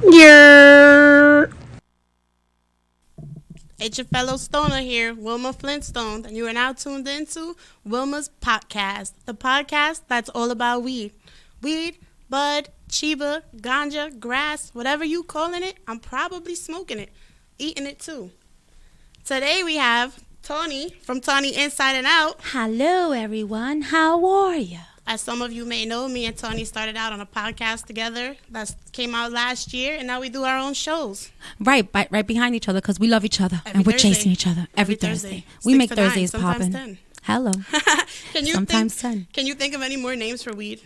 Yeah. It's your fellow stoner here, Wilma Flintstone, and you are now tuned into Wilma's Potcast, the podcast that's all about weed. Weed, bud, chiba, ganja, grass, whatever you calling it, I'm probably smoking it, eating it too. Today we have Tony from Tony Inside and Out. Hello, everyone. How are you? As some of you may know, me and Tony started out on a podcast together that came out last year, and now we do our own shows. Right behind each other because we love each other Every and we're Thursday. chasing each other every Thursday. We 6 make to 9, Thursdays sometimes popping. 10. Hello. Sometimes think, 10. Can you think of any more names for weed?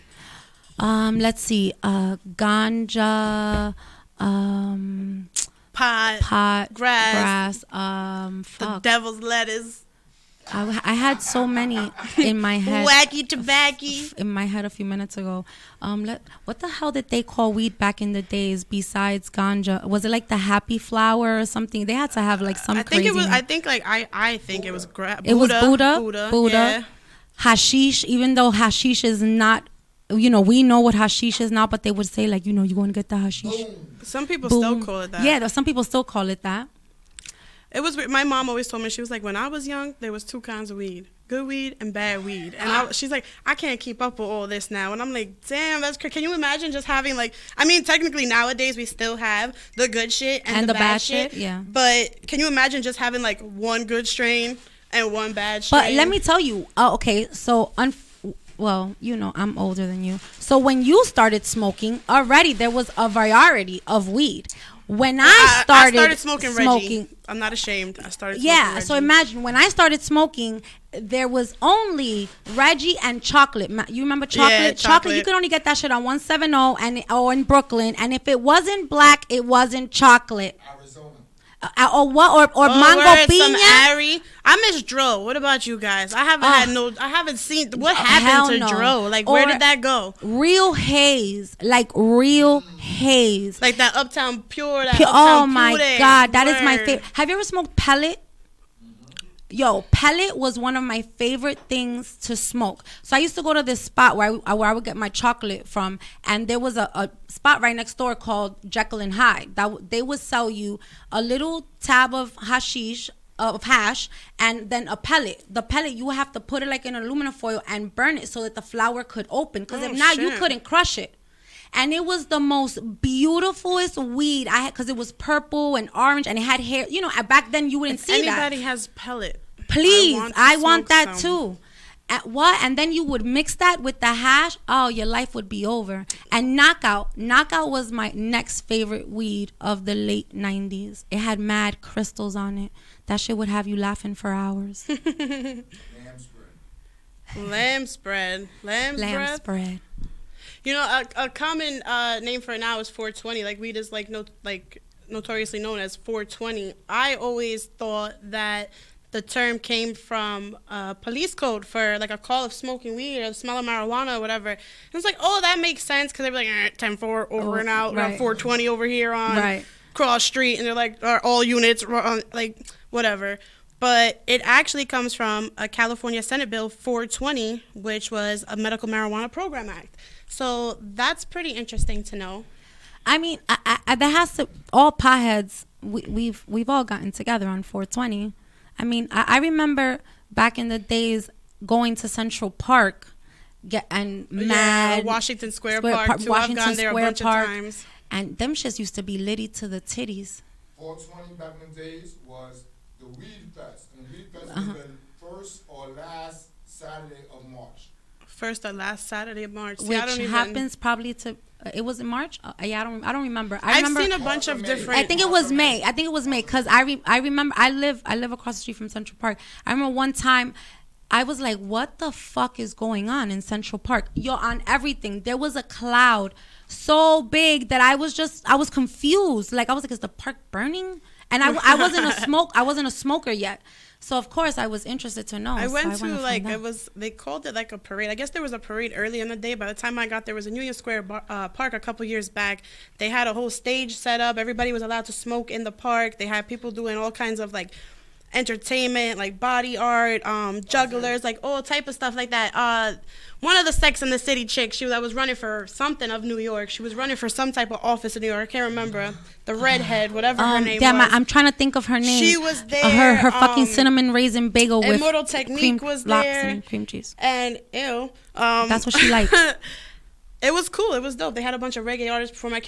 Let's see. Ganja. Pot, grass, the the devil's lettuce, I had so many in my head. wacky tobacco. In my head a few minutes ago. What the hell did they call weed back in the days besides ganja? Was it like the happy flower or something? They had to have like some crazy. I think it was Buddha. It was Buddha. Yeah. Hashish, even though hashish is not, we know what hashish is now, but they would say like, you want to get the hashish. Some people Boom. still call it that. Yeah, some people still call it that. It was. My mom always told me, she was like, when I was young, there was 2 kinds of weed: good weed and bad weed. And she's like, I can't keep up with all this now. And I'm like, damn, that's crazy. Can you imagine just having technically nowadays we still have the good shit and the bad shit. Yeah. But can you imagine just having like one good strain and one bad strain? But let me tell you, okay, so I'm older than you. So when you started smoking, already there was a variety of weed. When I started smoking Reggie. I'm not ashamed. I started smoking Yeah, Reggie. so imagine when I started smoking, there was only Reggie and chocolate. You remember chocolate? Yeah, chocolate. You could only get that shit on 170 or in Brooklyn. And if it wasn't black, it wasn't chocolate. Arizona. Or mango word, some piña. Ari. I miss Dro. What about you guys? I haven't seen what happened to Dro. Like, where did that go? Real haze, like real haze. Like that Uptown Pure. Oh my God, that is my Word. favorite. Have you ever smoked pellet? Yo, pellet was one of my favorite things to smoke. So I used to go to this spot where I would get my chocolate from, and there was a spot right next door called Jekyll and Hyde. They would sell you a little tab of hash, and then a pellet. The pellet, you would have to put it like in aluminum foil and burn it so that the flower could open. Because if not, you couldn't crush it. And it was the most beautifulest weed I had, because it was purple and orange and it had hair. Back then you wouldn't see that. Anybody has pellet. Please, I want that some. too. And then you would mix that with the hash. Oh, your life would be over. And Knockout was my next favorite weed of the late 90s. It had mad crystals on it. That shit would have you laughing for hours. Lamb spread. A common name for it now is 420. Like, weed is notoriously known as 420. I always thought that the term came from police code for like a call of smoking weed or the smell of marijuana or whatever. And it's like, oh, that makes sense, because they'd be like 10-4 over and out, right. 420 over here on Cross Street, and they're like, all units, like whatever. But it actually comes from a California Senate Bill 420, which was a Medical Marijuana Program Act. So that's pretty interesting to know. I mean, that has to, all potheads, we've all gotten together on 420. I mean, I remember back in the days going to Central Park Washington Square Park too. I've gone there a bunch of times. And them shits used to be litty to the titties. 420 back in the days was the Weed Fest. And the Weed Fest has been first or last Saturday of March. First or last Saturday of March. Which happens probably to... it was in March? I don't remember. I've seen a bunch of different... I think it was May. Because I remember... I live across the street from Central Park. I remember one time... I was like, what the fuck is going on in Central Park? Yo, on everything. There was a cloud so big that I was confused. Like, I was like, is the park burning? And I wasn't a smoker yet. So of course I was interested to know. I went to they called it like a parade. I guess there was a parade early in the day. By the time I got there, was in Union Square Park a couple years back. They had a whole stage set up. Everybody was allowed to smoke in the park. They had people doing all kinds of like entertainment, like body art, jugglers, like all type of stuff like that. One of the Sex and the City chicks, that was running for something of New York. She was running for some type of office in New York. I can't remember. The redhead, whatever her name was. I'm trying to think of her name. She was there. Her fucking cinnamon raisin bagel with Immortal Technique cream was lox there. and cream cheese. And ew. That's what she likes. It was cool. It was dope. They had a bunch of reggae artists perform. I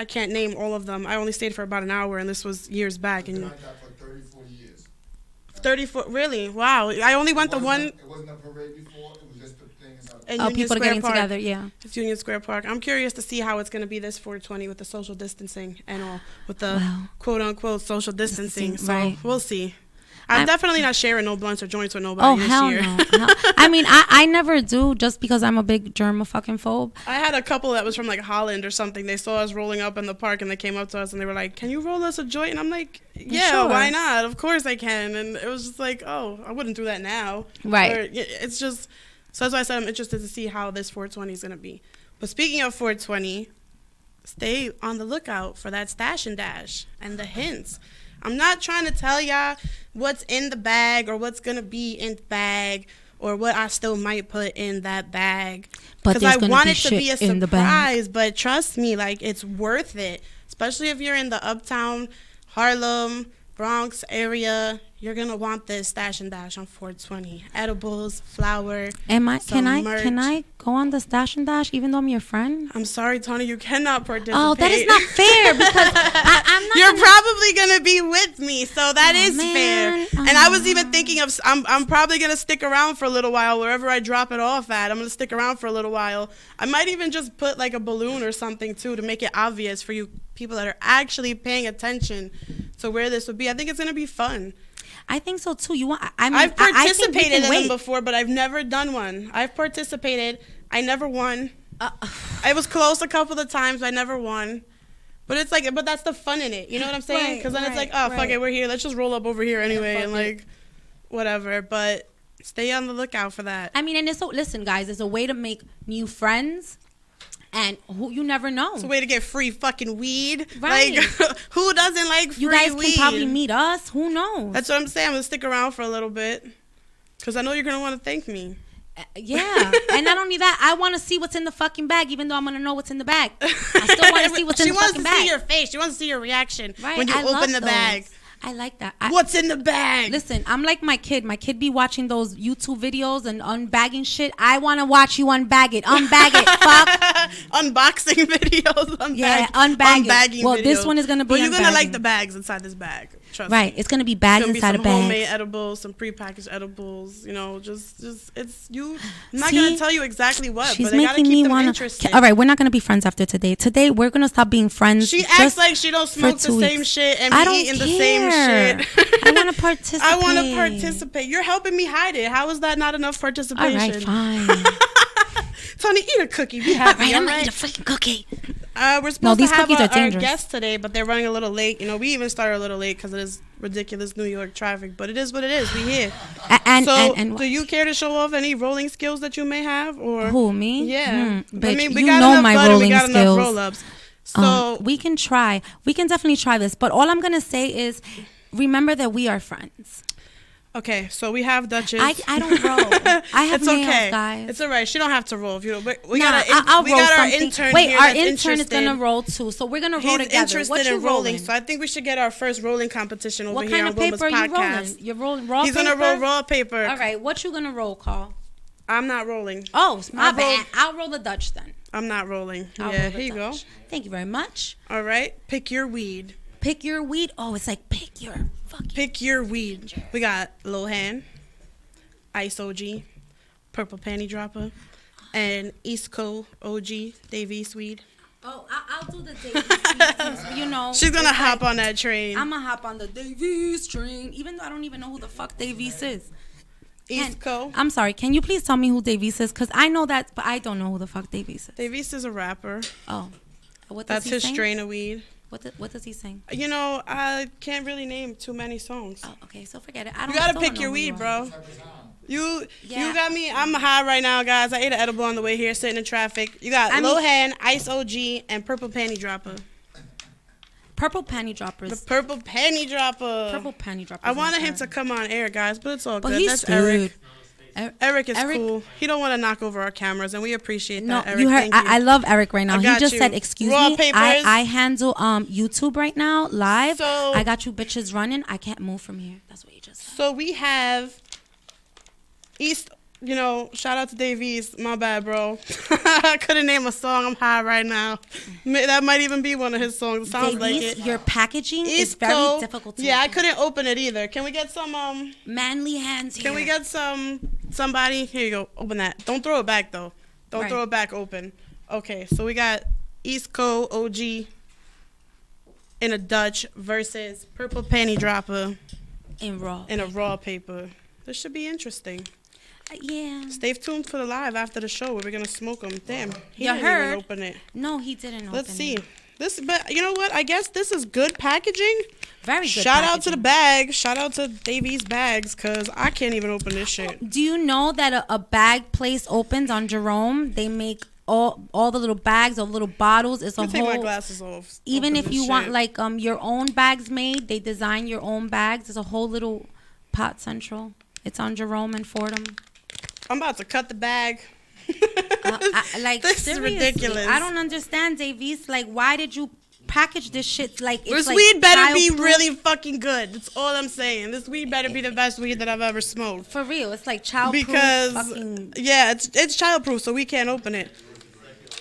can't name all of them. I only stayed for about an hour, and this was years back. And I've been like that for 30, 40 years. 34, really? Wow. I only went the one. It wasn't a parade before. It was just the thing inside. Union People are Square getting Park. together, yeah. It's Union Square Park. I'm curious to see how it's going to be this 420 with the social distancing and all, with the quote-unquote social distancing. So right. we'll see. I'm definitely not sharing no blunts or joints with nobody Oh, this hell year. no. I mean, I never do just because I'm a big fucking phobe. I had a couple that was from like Holland or something. They saw us rolling up in the park and they came up to us and they were like, "Can you roll us a joint?" And I'm like, "Yeah, Sure. why not? Of course I can." And it was just like, "Oh, I wouldn't do that now." Right. Or, it's just, so that's why I said I'm interested to see how this 420 is going to be. But speaking of 420, stay on the lookout for that stash and dash and the hints. I'm not trying to tell y'all what's in the bag or what's going to be in the bag or what I still might put in that bag. But Because there's I gonna want be it to be a shit in the bag. surprise. But trust me, like, it's worth it. Especially if you're in the Uptown, Harlem, Bronx area. You're going to want this stash and dash on 420. Edibles, flour, Can merch. I go on the stash and dash even though I'm your friend? I'm sorry, Tony, you cannot participate. Oh, that is not fair because I'm not. You're probably gonna be with me, so that is man. fair. And I was even thinking of, I'm probably gonna stick around for a little while wherever I drop it off at. I'm gonna stick around for a little while. I might even just put like a balloon or something too to make it obvious for you people that are actually paying attention to where this would be. I think it's gonna be fun. I think so too. You want? I mean, I've I think we participated can in wait. them before, but I've never done one. I've participated. I never won. I was close a couple of times. I never won. But it's like, but that's the fun in it. You know what I'm saying? Because then it's like, oh, fuck it, we're here. Let's just roll up over here anyway and like, whatever. But stay on the lookout for that. I mean, and it's so, listen, guys, it's a way to make new friends. And who you never know. It's a way to get free fucking weed. Right. Like, who doesn't like free You guys weed? can probably meet us. Who knows? That's what I'm saying. I'm going to stick around for a little bit. Because I know you're going to want to thank me. Yeah. And not only that, I want to see what's in the fucking bag, even though I'm going to know what's in the bag. I still want to see what's in the fucking bag. She wants to see your face. She wants to see your reaction Right. when you open the bag. I like that. What's in the bag? Listen, I'm like my kid. My kid be watching those YouTube videos and unbagging shit. I want to watch you unbag it. Unbag it. Fuck. Unboxing videos. Unbagging. Well, videos. this one is going to be But you're going to like unbagging. the bags inside this bag. Trust Right. me. It's going to be bags It's inside gonna a be some bag. homemade edibles, some prepackaged edibles. You know, just it's you. I'm not See? gonna tell you exactly what, She's but I gotta making keep me them want interested. to. All right, we're not going to be friends after today. Today, we're going to stop being friends. She just acts like she don't smoke the 2 same weeks. shit and I be don't eating care. the same shit. I want to participate. I want to participate. You're helping me hide it. How is that not enough All participation? right, fine. Tony, eat a cookie. Be happy. All right, I'm all going to right? eat a freaking cookie. We're supposed these to have cookies are our dangerous. guest today, but they're running a little late. You know, we even started a little late because it is ridiculous New York traffic. But it is what it is. We here. And Do you care to show off any rolling skills that you may have, or who, me? Yeah, Bitch, we you got know enough my bud and rolling we got enough skills. roll-ups. So We can try. We can definitely try this. But all I'm going to say is, remember that we are friends. okay, so we have Duchess. I don't roll. I have It's nails, okay. guys. It's all right. She don't have to roll. If you don't, we Nah, got I'll we roll got our something. intern Wait, here our that's intern is interested. gonna roll too, so we're gonna roll He's together. interested What you in rolling, rolling? so I think we should get our first rolling competition over What here kind on of Wilma'S paper are you rolling? Podcast. You're rolling raw He's paper? gonna roll raw paper. All right, what you gonna roll, Carl? I'm not rolling. Oh, my I'll bad. roll- I'll roll the Dutch then. I'm not rolling. I'll Yeah, roll the here you go. Dutch. Thank you very much. All right, pick your weed. Pick your weed. Oh, it's like pick your fucking. Pick your weed. We got Lohan, Ice OG, Purple Panty Dropper, and East Coast OG, Dave East weed. Oh, I'll do the Davies. You know. She's gonna it's hop like, on that train. I'm gonna hop on the Davies train, even though I don't even know who the fuck Davies is. East Coast. I'm sorry. Can you please tell me who Davies is? Because I know that, but I don't know who the fuck Davies is. Dave East is a rapper. Oh, what does That's he his sing? strain of weed. What does he sing? You know, I can't really name too many songs. Oh, okay, so forget it. I don't. You gotta still pick don't your know who you weed, are. bro. You Yeah. got me. I'm high right now, guys. I ate an edible on the way here, sitting in traffic. You got Lohan, Ice OG, and Purple Panty Dropper. Purple panty The droppers. purple panty dropper. Purple panty droppers. I wanted him okay. to come on air, guys, but it's all But good. he's That's Eric. good. Eric is Eric- cool. He don't want to knock over our cameras, and we appreciate No, that, Eric. you heard. Thank you. I love Eric right now. I He got just you. said, "Excuse Raw me, papers. I handle YouTube right now live. So- I got you bitches running. I can't move from here." That's what he just said. So we have East. Shout out to Dave East. My bad, bro. I couldn't name a song. I'm high right now. That might even be one of his songs. It sounds like Davies, it. your packaging is East very Coast. difficult to Yeah, I open. couldn't open it either. Can we get some Manly hands here. Can we get somebody? Here you go. Open that. Don't throw it back though. Don't Right. throw it back open. Okay, so we got East Coast OG in a Dutch versus Purple Panty Dropper in raw? in a raw paper. This should be interesting. Yeah. Stay tuned for the live after the show where we're gonna smoke them. Damn, he You didn't heard. even open it. No, he didn't open Let's see. it. But you know what? I guess this is good packaging. Very good. Shout out to the packaging. bag. Shout out to Davies Bags, cause I can't even open this shit. Do you know that a bag place opens on Jerome? They make all the little bags or little bottles. It's a Let me take my whole. glasses off. Even Open if this you want shit. like your own bags made, they design your own bags. There's a whole little pot central. It's on Jerome and Fordham. I'm about to cut the bag. Like This is seriously, ridiculous. I don't understand, Davies. Like, why did you package this shit? Like, it's This like weed better be childproof. really fucking good. That's all I'm saying. This weed better be the best weed that I've ever smoked. For real, it's like childproof. Because fucking, yeah, it's childproof, so we can't open it.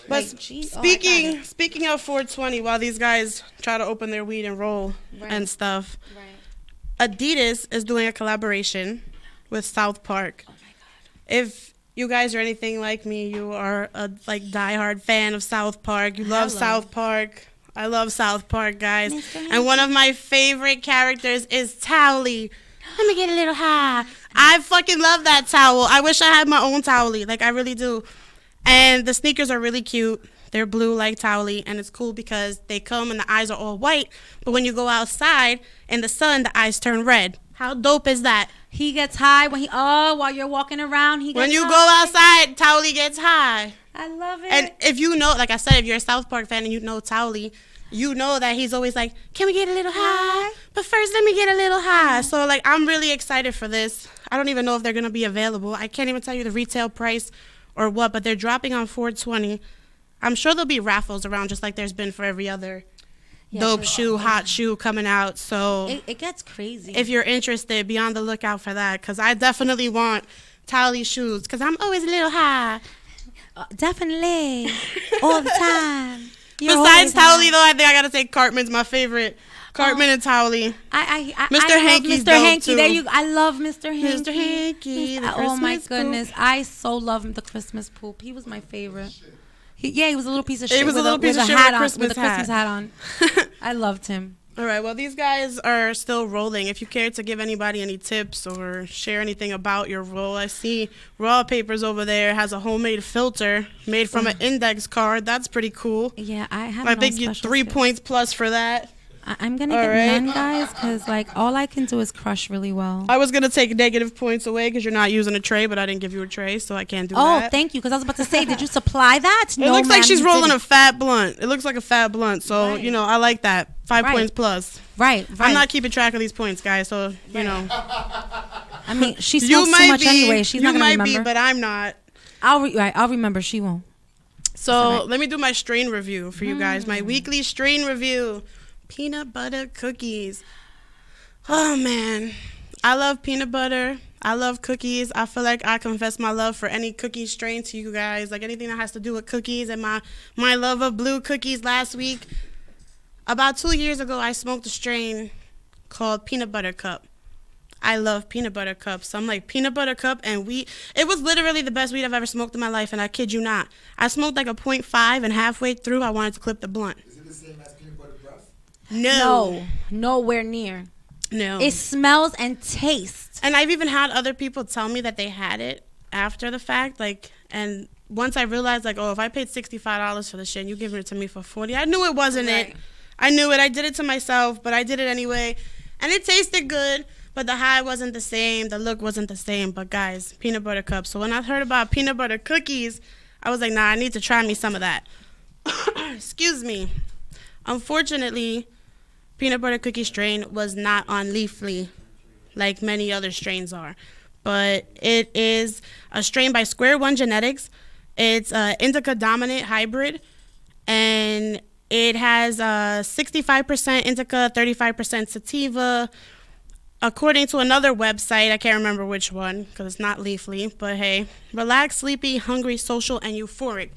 But Like, geez, oh, I got speaking of 420, while these guys try to open their weed and roll Right. and stuff, right. Adidas is doing a collaboration with South Park. Oh my god. If you guys are anything like me, you are a diehard fan of South Park. You love Hello. South Park. I love South Park, guys. Mr. And one of my favorite characters is Towley. Let me get a little high. I fucking love that towel. I wish I had my own Towley. Like, I really do. And the sneakers are really cute. They're blue like Towley, and it's cool because they come and the eyes are all white. But when you go outside in the sun, the eyes turn red. How dope is that? He gets high when while you're walking around. He gets When you high. go outside, Towley gets high. I love it. And if you know, like I said, if you're a South Park fan and you know Towley, you know that he's always like, can we get a little high? But first, let me get a little high. So, like, I'm really excited for this. I don't even know if they're going to be available. I can't even tell you the retail price or what, but they're dropping on 420. I'm sure there'll be raffles around just like there's been for every other dope 'cause- shoe, hot shoe coming out. So it gets crazy. if you're interested, be on the lookout for that because I definitely want Towley shoes because I'm always a little high. Definitely, all the time. You're Besides always Towley, high. though, I think I gotta say Cartman's my favorite. Cartman and Towley. I Mr. love Hankey's Mr. dope, Hanky. too. There you. I love Mr. Hanky. Mr. Hankey, the Oh my Christmas goodness, poop. I so love him. The Christmas poop. He was my favorite. He was a little piece of shit. He was a little piece with of shit hat with a on, Christmas with a Christmas hat on. I loved him. All right, well, these guys are still rolling. If you care to give anybody any tips or share anything about your roll, I see Raw Papers over there has a homemade filter made from an index card. That's pretty cool. Yeah, I have. I no think you special 3 skills. points plus for that. I'm gonna All get right. none, guys, because like all I can do is crush really well. I was going to take negative points away because you're not using a tray, but I didn't give you a tray, so I can't do Oh, that. thank you, because I was about to say, did you supply that? It looks like ma'am, she's you rolling didn't. a fat blunt. It looks like a fat blunt, so, Right. you know, I like that. 5 Right. points plus. Right. I'm not keeping track of these points, guys, so, you know. I mean, she You smokes too might much be, anyway. She's you not gonna might remember. be, but I'm not. I'll remember. She won't. So right. let me do my strain review for you guys. My weekly strain review. Peanut butter cookies. Oh, man. I love peanut butter. I love cookies. I feel like I confess my love for any cookie strain to you guys. Like anything that has to do with cookies and my love of blue cookies last week. About 2 years ago, I smoked a strain called Peanut Butter Cup. I love peanut butter cups. So I'm like, peanut butter cup and wheat. It was literally the best weed I've ever smoked in my life, and I kid you not. I smoked like a 0.5, and halfway through, I wanted to clip the blunt. Is it the same as peanut butter breath? No. Nowhere near. No. It smells and tastes. And I've even had other people tell me that they had it after the fact. Like, and once I realized, like, oh, if I paid $65 for this shit and you giving it to me for $40, I knew it wasn't Right. it. I knew it. I did it to myself, but I did it anyway. And it tasted good, but the high wasn't the same. The look wasn't the same. But, guys, peanut butter cups. So when I heard about peanut butter cookies, I was like, nah, I need to try me some of that. Excuse me. Unfortunately, peanut butter cookie strain was not on Leafly like many other strains are. But it is a strain by Square One Genetics. It's an indica dominant hybrid, and it has 65% indica, 35% sativa. According to another website, I can't remember which one because it's not Leafly, but hey, relaxed, sleepy, hungry, social, and euphoric.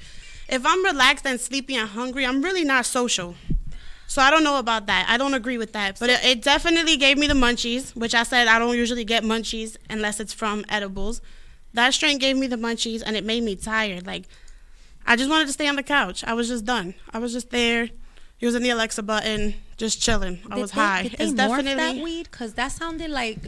If I'm relaxed and sleepy and hungry, I'm really not social. So I don't know about that. I don't agree with that. But it definitely gave me the munchies, which I said I don't usually get munchies unless it's from edibles. That strain gave me the munchies, and it made me tired. Like, I just wanted to stay on the couch. I was just done. I was just there, using the Alexa button, just chilling. I was high. Did they morph that weed? Because that sounded like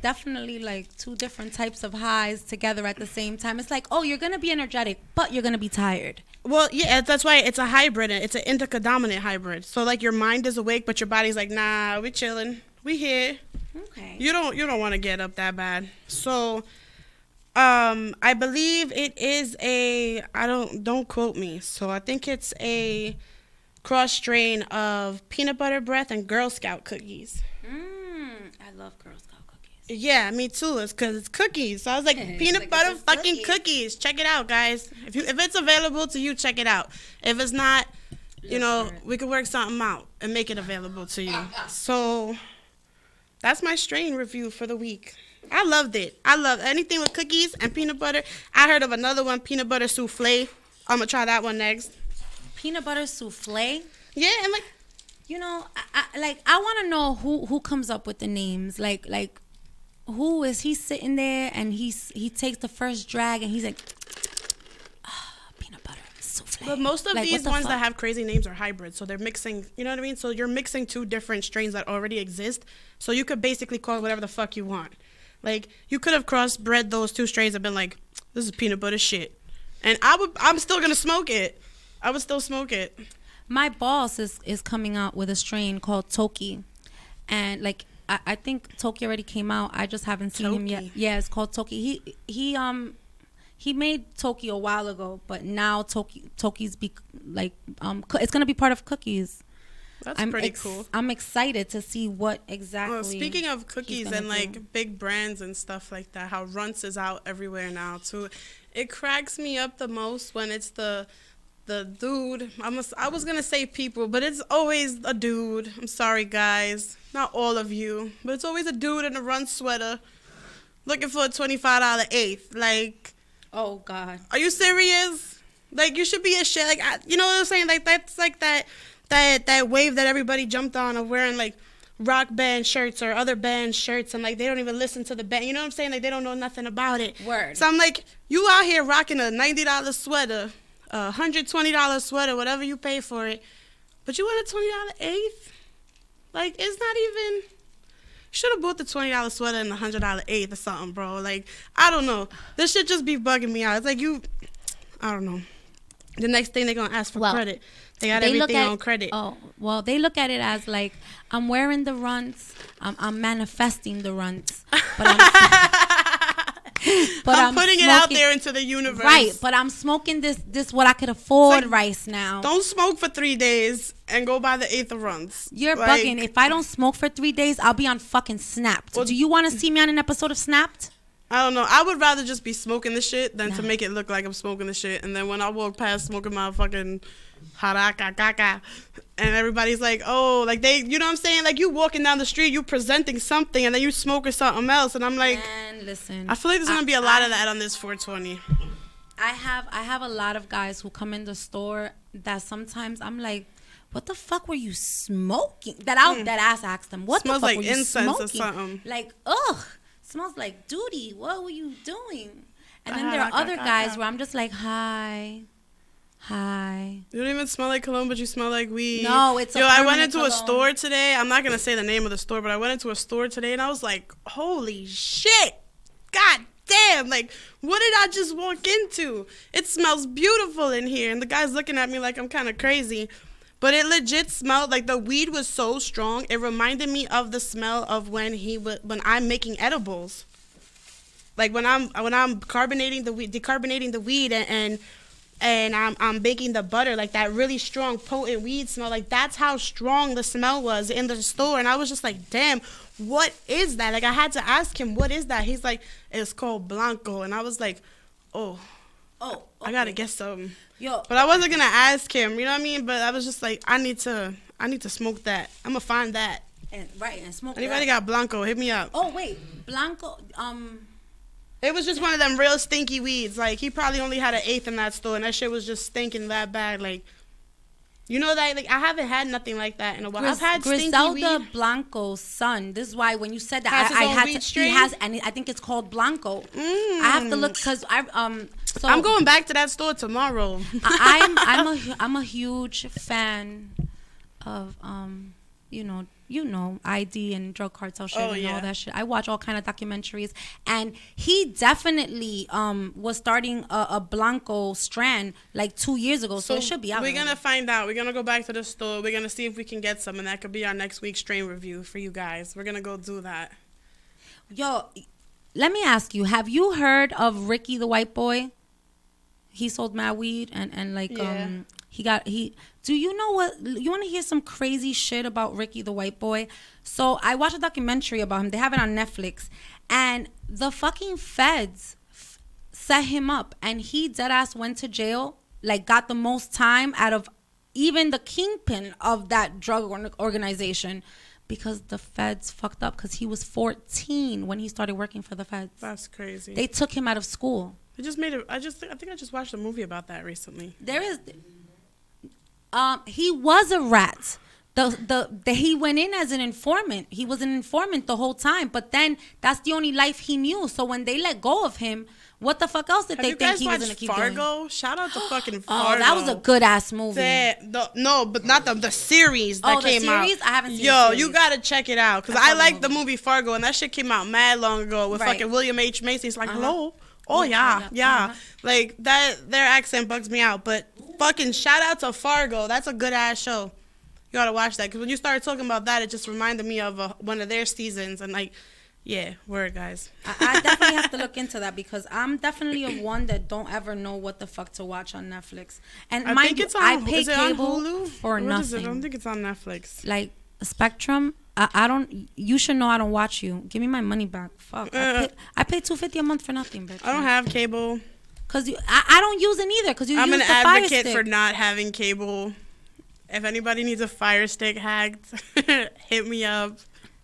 definitely like two different types of highs together at the same time. It's like, oh, you're going to be energetic, but you're going to be tired. Well, yeah, that's why it's a hybrid. It's an indica dominant hybrid. So like your mind is awake, but your body's like, nah, we chilling. We here. Okay. You don't want to get up that bad. So I believe it is don't quote me. So I think it's a cross strain of peanut butter breath and Girl Scout cookies. I love Girl Scout cookies. Yeah, me too. It's because it's cookies. So I was like, peanut like butter it's fucking cookies. Check it out, guys. If it's available to you, check it out. If it's not, we could work something out and make it available to you. So that's my strain review for the week. I loved it. I love anything with cookies and peanut butter. I heard of another one, peanut butter souffle. I'm going to try that one next. Peanut butter souffle? Yeah, and like, I want to know who comes up with the names. Like who is he sitting there and he takes the first drag and he's like, peanut butter souffle. But most of like, these ones that have crazy names are hybrids, so they're mixing. You know what I mean? So you're mixing two different strains that already exist. So you could basically call it whatever the fuck you want. Like you could have crossbred those two strains and been like, this is peanut butter shit, and I'm still gonna smoke it. I would still smoke it. My boss is coming out with a strain called Toki, and like I think Toki already came out. I just haven't seen him yet. Yeah, it's called Toki. He made Toki a while ago, but now Toki's it's gonna be part of cookies. That's pretty cool. I'm excited to see what exactly. Well, speaking of cookies and like big brands and stuff like that, how Runts is out everywhere now too. It cracks me up the most when it's the dude. I was gonna say people, but it's always a dude. I'm sorry, guys, not all of you, but it's always a dude in a Runts sweater looking for a $25 eighth. Like, oh God, are you serious? Like, you should be ashamed. Like, you know what I'm saying? Like, that's like that wave that everybody jumped on of wearing like rock band shirts or other band shirts, and like they don't even listen to the band. You know what I'm saying? Like, they don't know nothing about it. Word. So I'm like, you out here rocking a $90 sweater, $120 sweater, whatever you pay for it, but you want a $20 eighth? Like, it's not even. Should have bought the $20 sweater and the $100 eighth or something, bro. Like, I don't know. This shit just be bugging me out. It's like I don't know. The next thing they're gonna ask for credit. They got everything on credit. Oh, well, they look at it as like, I'm wearing the Runts, I'm manifesting the Runts, but I'm putting it out there into the universe. Right, but I'm smoking this what I could afford rice now. Don't smoke for 3 days and go buy the eighth of Runts. You're bugging. If I don't smoke for 3 days, I'll be on fucking Snapped. Well, do you want to see me on an episode of Snapped? I don't know. I would rather just be smoking the shit than to make it look like I'm smoking the shit. And then when I walk past smoking my fucking haraka, and everybody's like, oh, like they, you know what I'm saying? Like, you walking down the street, you presenting something, and then you smoking something else. And I'm like, man, listen. I feel like there's going to be a lot of that on this 420. I have a lot of guys who come in the store that sometimes I'm like, what the fuck were you smoking? That ass asked them, what Smells the fuck like were you incense smoking? or something. Like, ugh. Smells like duty. What were you doing? And then there are other guys where I'm just like, hi. You don't even smell like cologne, but you smell like weed. No, it's I went into a store today. I'm not gonna say the name of the store, but I went into a store today and I was like, holy shit, god damn, like, what did I just walk into? It smells beautiful in here, and the guy's looking at me like I'm kind of crazy. But it legit smelled like the weed was so strong. It reminded me of the smell of when I'm making edibles. Like when I'm decarbonating the weed, and and I'm baking the butter, like that really strong, potent weed smell. Like that's how strong the smell was in the store. And I was just like, damn, what is that? Like I had to ask him, what is that? He's like, it's called Blanco. And I was like, oh, okay. I gotta get some. Yo, But I wasn't gonna ask him, you know what I mean? But I was just like, I need to smoke that. I'm gonna find that. and smoke. Anybody that. got Blanco? Hit me up. Oh wait, Blanco. It was just one of them real stinky weeds. Like he probably only had an eighth in that store, and that shit was just stinking that bad. Like, you know that? Like I haven't had nothing like that in a while. I've had stinky Griselda weed. Blanco's son. This is why when you said that, Has his I own had weed to. strain? He has, and I think it's called Blanco. I have to look because So I'm going back to that store tomorrow. I'm a huge fan of you know ID and drug cartel shit and all that shit. I watch all kind of documentaries, and he definitely was starting a Blanco strand like 2 years ago, so it should be out. We're gonna find out. We're gonna go back to the store. We're gonna see if we can get some, and that could be our next week's strain review for you guys. We're gonna go do that. Yo, let me ask you: have you heard of Ricky the White Boy? He sold mad weed and like do you know what, you want to hear some crazy shit about Ricky the White Boy? So I watched a documentary about him. They have it on Netflix, and the fucking feds set him up, and he deadass went to jail, like got the most time out of even the kingpin of that drug organization, because the feds fucked up, because he was 14 when he started working for the feds. That's crazy. They took him out of school. They just made it. I think I just watched a movie about that recently. There is, he was a rat. He went in as an informant. He was an informant the whole time, but then that's the only life he knew. So when they let go of him, what the fuck else did they think he was gonna keep doing? Fargo? Shout out to fucking Fargo. Oh, that was a good ass movie. No, but not the series that came out. The series? I haven't seen the Yo, series. you gotta check it out, because I like the movie Fargo, and that shit came out mad long ago with fucking William H. Macy. It's like, hello? Oh, yeah. Like, that, their accent bugs me out. But fucking shout out to Fargo. That's a good-ass show. You gotta watch that. Because when you started talking about that, it just reminded me of one of their seasons. And, like, yeah, word, guys. I definitely have to look into that, because I'm definitely a one that don't ever know what the fuck to watch on Netflix. And I pay cable Hulu? for nothing. I don't think it's on Netflix. Like, Spectrum, I don't. You should know I don't watch you. Give me my money back. Fuck. I pay $250 a month for nothing, bitch. I don't have cable. Cause I don't use it either. Cause I'm an advocate for not having cable. If anybody needs a Fire Stick hacked, hit me up.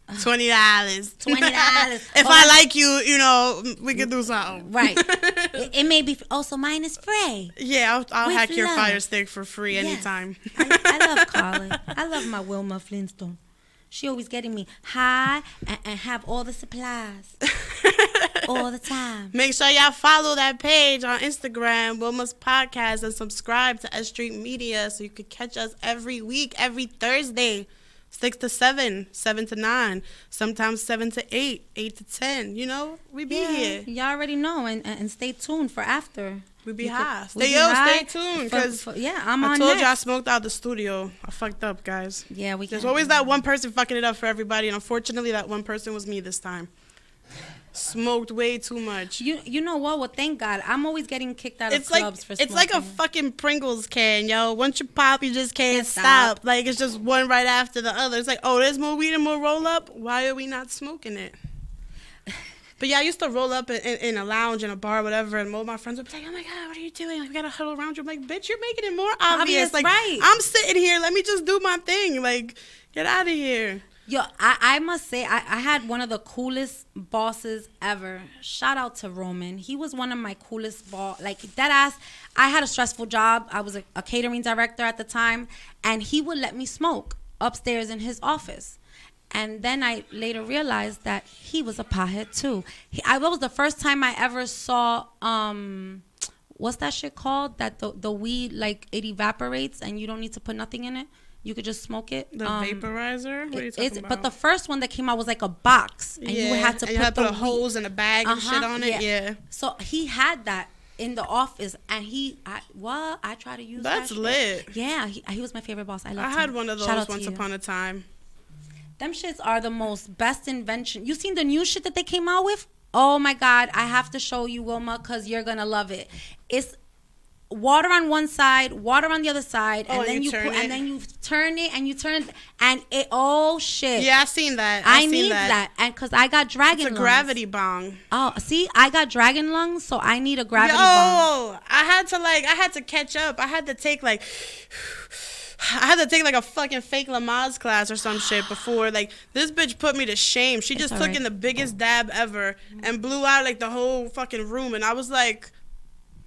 $20. If I like you, you know, we could do something. Right. It may be. So mine is free. Yeah, I'll With hack your love. Fire Stick for free anytime. I love Carly. I love my Wilma Flintstone. She always getting me high and have all the supplies all the time. Make sure y'all follow that page on Instagram, Wilma'S Potcast, and subscribe to S.STREET Media so you can catch us every week, every Thursday, 6 to 7, 7 to 9, sometimes 7 to 8, 8 to 10. You know, we be here. Y'all already know, and stay tuned for after. We be high. Stay tuned, because I'm on I told next. you I smoked out the studio. I fucked up, guys. Yeah, There's always that one person fucking it up for everybody, and unfortunately, that one person was me this time. Smoked way too much. You know what? Well, thank God. I'm always getting kicked out of clubs for smoking. It's like a fucking Pringles can, yo. Once you pop, you just can't stop. Like, it's just one right after the other. It's like, oh, there's more weed and more roll up. Why are we not smoking it? But yeah, I used to roll up in a lounge, in a bar, whatever, and all my friends would be like, oh my God, what are you doing? Like, we gotta huddle around you. I'm like, bitch, you're making it more obvious. Like, right. I'm sitting here. Let me just do my thing. Like, get out of here. Yo, I must say, I had one of the coolest bosses ever. Shout out to Roman. He was one of my coolest like, that ass. I had a stressful job. I was a catering director at the time, and he would let me smoke upstairs in his office. And then I later realized that he was a pothead too. That was the first time I ever saw, what's that shit called? That the weed, like, it evaporates and you don't need to put nothing in it. You could just smoke it. The vaporizer? What are you talking about? But the first one that came out was like a box. And you had to put a hose and a bag and shit on it. Yeah. So he had that in the office, and I try to use that. That's lit. Yeah, he was my favorite boss. I had one of those once upon a time. Them shits are the most best invention. You seen the new shit that they came out with? Oh my God, I have to show you, Wilma, because you're gonna love it. It's water on one side, water on the other side, Oh, and then you you turn put, it? and then you turn it, and you turn, and it. Oh shit! Yeah, I seen that. I seen need that, and because I got dragon It's a lungs. gravity bong. Oh, see, I got dragon lungs, so I need a gravity bong. I had to catch up. I had to take like a fucking fake Lamaze class or some shit before. Like, this bitch put me to shame. She just took alright. in the biggest dab ever and blew out like the whole fucking room, and I was like,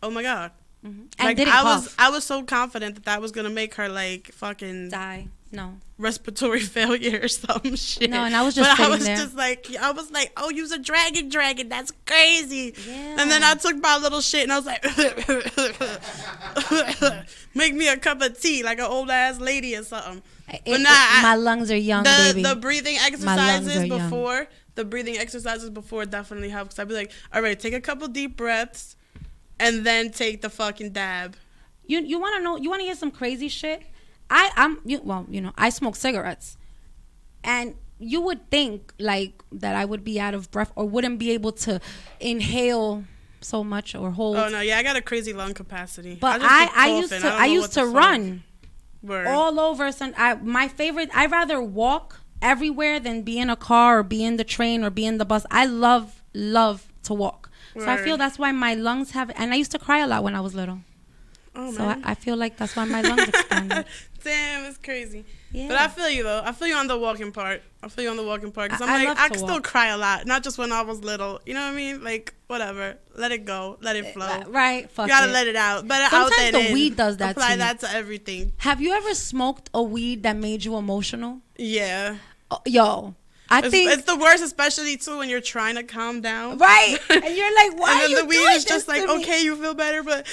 oh my god. And Like, didn't cough. I was so confident that was gonna make her like fucking Die. No. respiratory failure or some shit. No, and I was just but I sitting was there. just like, oh, you's a dragon, that's crazy. Yeah. And then I took my little shit and I was like, make me a cup of tea like an old ass lady or something. My lungs are young, baby. The breathing lungs are exercises before definitely help. Cause I'd be like, all right, take a couple deep breaths, and then take the fucking dab. You want to know? You want to hear some crazy shit? I smoke cigarettes, and you would think like that I would be out of breath or wouldn't be able to inhale so much or hold. Oh no, yeah, I got a crazy lung capacity. But I I used to run Word. all over. My favorite. I'd rather walk everywhere than be in a car or be in the train or be in the bus. I love to walk. Word. So I feel that's why my lungs have. And I used to cry a lot when I was little. Oh, So man. I feel like that's why my lungs expanded. Damn, it's crazy. Yeah. But I feel you though. I feel you on the walking part. Because I'm I like, love I to can still walk. cry a lot. Not just when I was little. You know what I mean? Like, whatever. Let it go. Let it flow. Right. Fuck You gotta it. let it out. Better Sometimes out than the in. weed does that Apply to you. that to everything. Have you ever smoked a weed that made you emotional? Yeah. Yo, I think It's the worst, especially too when you're trying to calm down. right, and you're like, why And are then you the weed doing is just this like, to me? okay, you feel better, but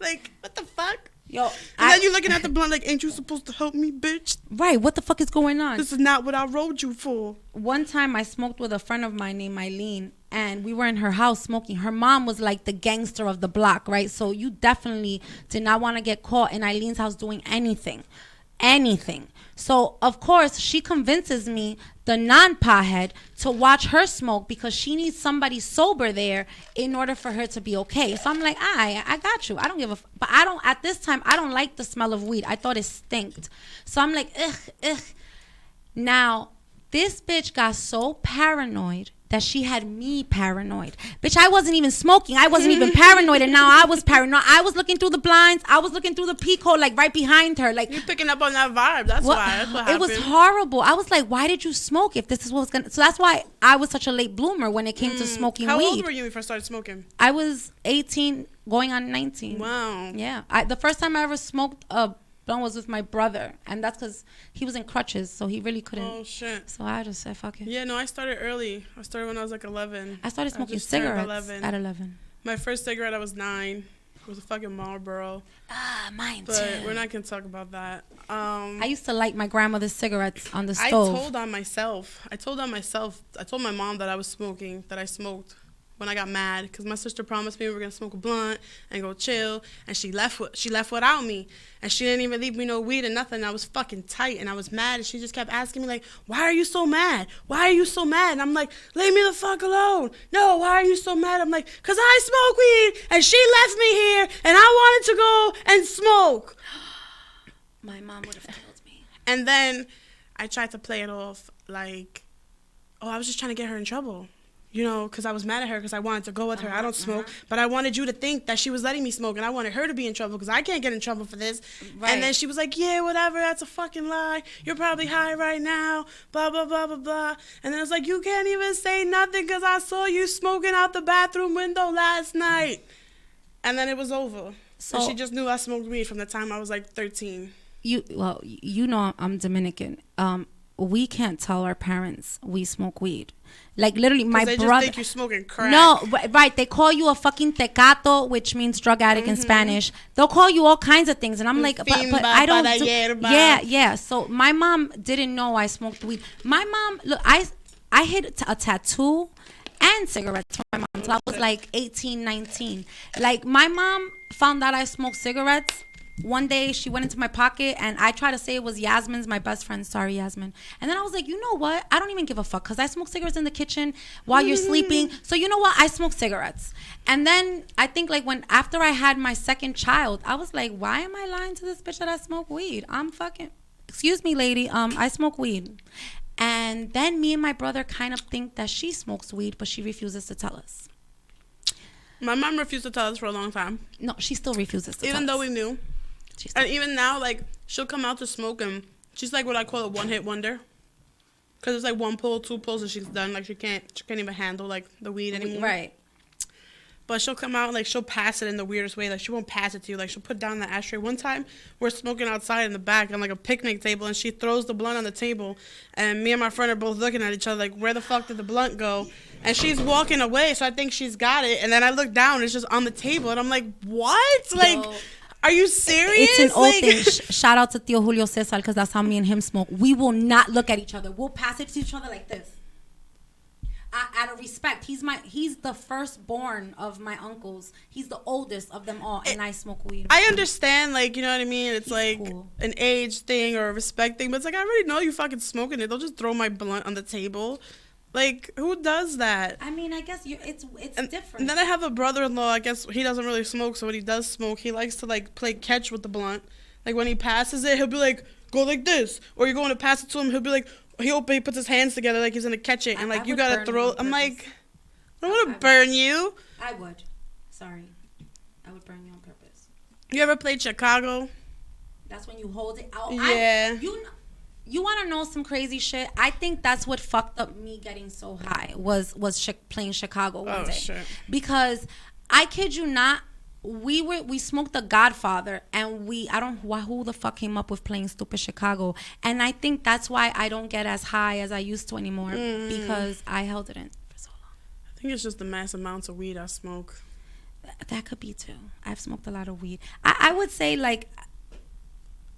like, what the fuck? Yo, And then you looking at the blunt like, ain't you supposed to help me, bitch? right? What the fuck is going on? This is not what I rode you for. One time I smoked with a friend of mine named Eileen, and we were in her house smoking. Her mom was like the gangster of the block, right? So you definitely did not want to get caught in Eileen's house doing anything. So of course she convinces me, the non-pothead, to watch her smoke because she needs somebody sober there in order for her to be okay. So I'm like, I got you. I don't give a but at this time I don't like the smell of weed. I thought it stinked. So I'm like, ugh. Now this bitch got so paranoid that she had me paranoid. Bitch, I wasn't even smoking. I wasn't even paranoid, and now I was paranoid. I was looking through the blinds. I was looking through the peephole, like right behind her. Like, You picking up on that vibe. That's what? why. That's what It happened. was horrible. I was like, why did you smoke if this is what was gonna? So that's why I was such a late bloomer when it came to smoking How weed. old were you when you first started smoking? I was 18, going on 19. Wow. Yeah. The first time I ever smoked a blunt was with my brother, and that's because he was in crutches, so he really couldn't. Oh, shit. So I just said, fuck it. Yeah, no, I started early. I started when I was like 11. I started smoking just turned cigarettes at 11. My first cigarette, I was 9. It was a fucking Marlboro. Mine But we're not going to talk about that. I used to light my grandmother's cigarettes on the I stove. told on myself. I told my mom that I was smoking, that I smoked when I got mad because my sister promised me we were going to smoke a blunt and go chill, and she left without me, and she didn't even leave me no weed or nothing. I was fucking tight, and I was mad, and she just kept asking me like, why are you so mad? Why are you so mad? And I'm like, leave me the fuck alone. No, why are you so mad? I'm like, because I smoke weed, and she left me here, and I wanted to go and smoke. My mom would have killed me. And then I tried to play it off like, oh, I was just trying to get her in trouble. You know, because I was mad at her because I wanted to go with her. I don't smoke, but I wanted you to think that she was letting me smoke, and I wanted her to be in trouble because I can't get in trouble for this. Right. And then she was like, yeah, whatever, that's a fucking lie. You're probably high right now, blah, blah, blah, blah, blah. And then I was like, you can't even say nothing because I saw you smoking out the bathroom window last night. And then it was over. So she just knew I smoked weed from the time I was like 13. You know I'm Dominican. We can't tell our parents we smoke weed. Like literally, my they brother. just think you're smoking crack. No, right? They call you a fucking tecato, which means drug addict in Spanish. They'll call you all kinds of things, and I'm like, but I don't. Yeah. So my mom didn't know I smoked weed. My mom, look, I hid a tattoo and cigarettes from my mom. So I was like 18, 19. Like my mom found out I smoked cigarettes one day she went into my pocket and I tried to say it was Yasmin's, my best friend. Sorry, Yasmin. And then I was like, you know what? I don't even give a fuck because I smoke cigarettes in the kitchen while you're sleeping. So you know what? I smoke cigarettes. And then I think like after I had my second child, I was like, why am I lying to this bitch that I smoke weed? I'm fucking, excuse me, lady. I smoke weed. And then me and my brother kind of think that she smokes weed, but she refuses to tell us. My mom refused to tell us for a long time. No, she still refuses to tell us. Even though we knew. And even now, like, she'll come out to smoke and she's like what I call a one-hit wonder. Because it's like one pull, two pulls, and she's done. Like, she can't even handle, like, the weed anymore. Right. But she'll come out and, like, she'll pass it in the weirdest way. Like, she won't pass it to you. Like, she'll put down the ashtray. One time, we're smoking outside in the back on, like, a picnic table, and she throws the blunt on the table. And me and my friend are both looking at each other like, where the fuck did the blunt go? And she's walking away, so I think she's got it. And then I look down, it's just on the table. And I'm like, what? Like, are you serious? It's an old thing. Shout out to Tio Julio Cesar, because that's how me and him smoke. We will not look at each other. We'll pass it to each other like this. Out of respect. He's the firstborn of my uncles. He's the oldest of them all, and I smoke weed. I understand, like, you know what I mean? It's like cool. An age thing or a respect thing, but it's like, I already know you fucking smoking it. Don't just throw my blunt on the table. Like, who does that? I mean, I guess it's different. And then I have a brother-in-law. I guess he doesn't really smoke, so when he does smoke, he likes to, like, play catch with the blunt. Like, when he passes it, he'll be like, go like this. Or you're going to pass it to him, he'll be like, he puts his hands together like he's gonna catch it, and like you gotta throw. I'm like, I don't want to burn you. I would. Sorry, I would burn you on purpose. You ever played Chicago? That's when you hold it out. Yeah. You want to know some crazy shit? I think that's what fucked up me getting so high was playing Chicago one day. Shit. Because I kid you not. We smoked The Godfather, and I don't know who the fuck came up with playing stupid Chicago, and I think that's why I don't get as high as I used to anymore, because I held it in for so long. I think it's just the mass amounts of weed I smoke. That could be too. I've smoked a lot of weed. I would say like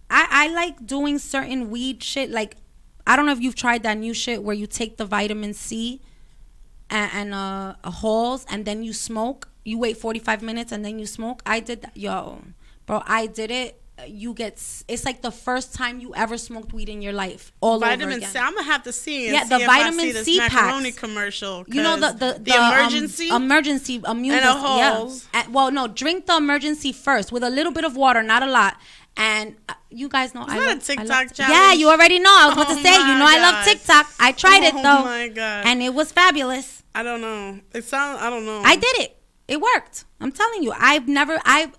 I like doing certain weed shit. Like, I don't know if you've tried that new shit where you take the vitamin C and Halls, and then you smoke. You wait 45 minutes and then you smoke. I did that. Yo, bro, I did it. It's like the first time you ever smoked weed in your life all over again. Vitamin C. I'm gonna have to see. Yeah, the vitamin C macaroni packs. Commercial. You know the emergency immune and a Halls. Yeah. Well, no, drink the emergency first with a little bit of water, not a lot. And you guys know I love a TikTok challenge. Yeah, you already know. I was about to say, you know, I love TikTok. I tried it though. Oh my god! And it was fabulous. I don't know. I don't know. I did it. It worked. I'm telling you. I hadn't gotten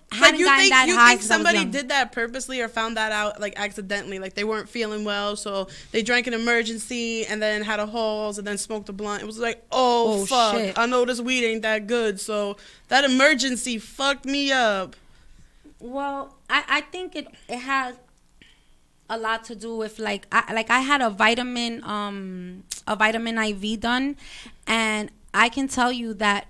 that high. You think somebody did that purposely or found that out like accidentally? Like they weren't feeling well, so they drank an emergency and then had a Halls and then smoked a blunt. It was like, oh fuck, shit. I know this weed ain't that good, so that emergency fucked me up. Well, I think it has a lot to do with I had a vitamin IV done, and I can tell you that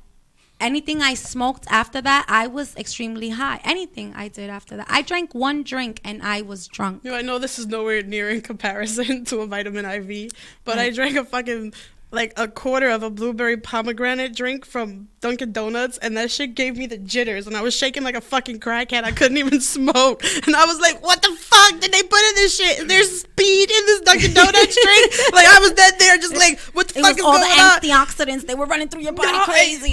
anything I smoked after that, I was extremely high. Anything I did after that. I drank one drink and I was drunk. I know this is nowhere near in comparison to a vitamin IV, but I drank a fucking like a quarter of a blueberry pomegranate drink from Dunkin' Donuts, and that shit gave me the jitters, and I was shaking like a fucking crackhead. I couldn't even smoke, and I was like, what the fuck did they put in this shit? There's speed in this Dunkin' Donuts drink? Like, I was dead there just like, what the fuck is going on? It was all the antioxidants. They were running through your body crazy.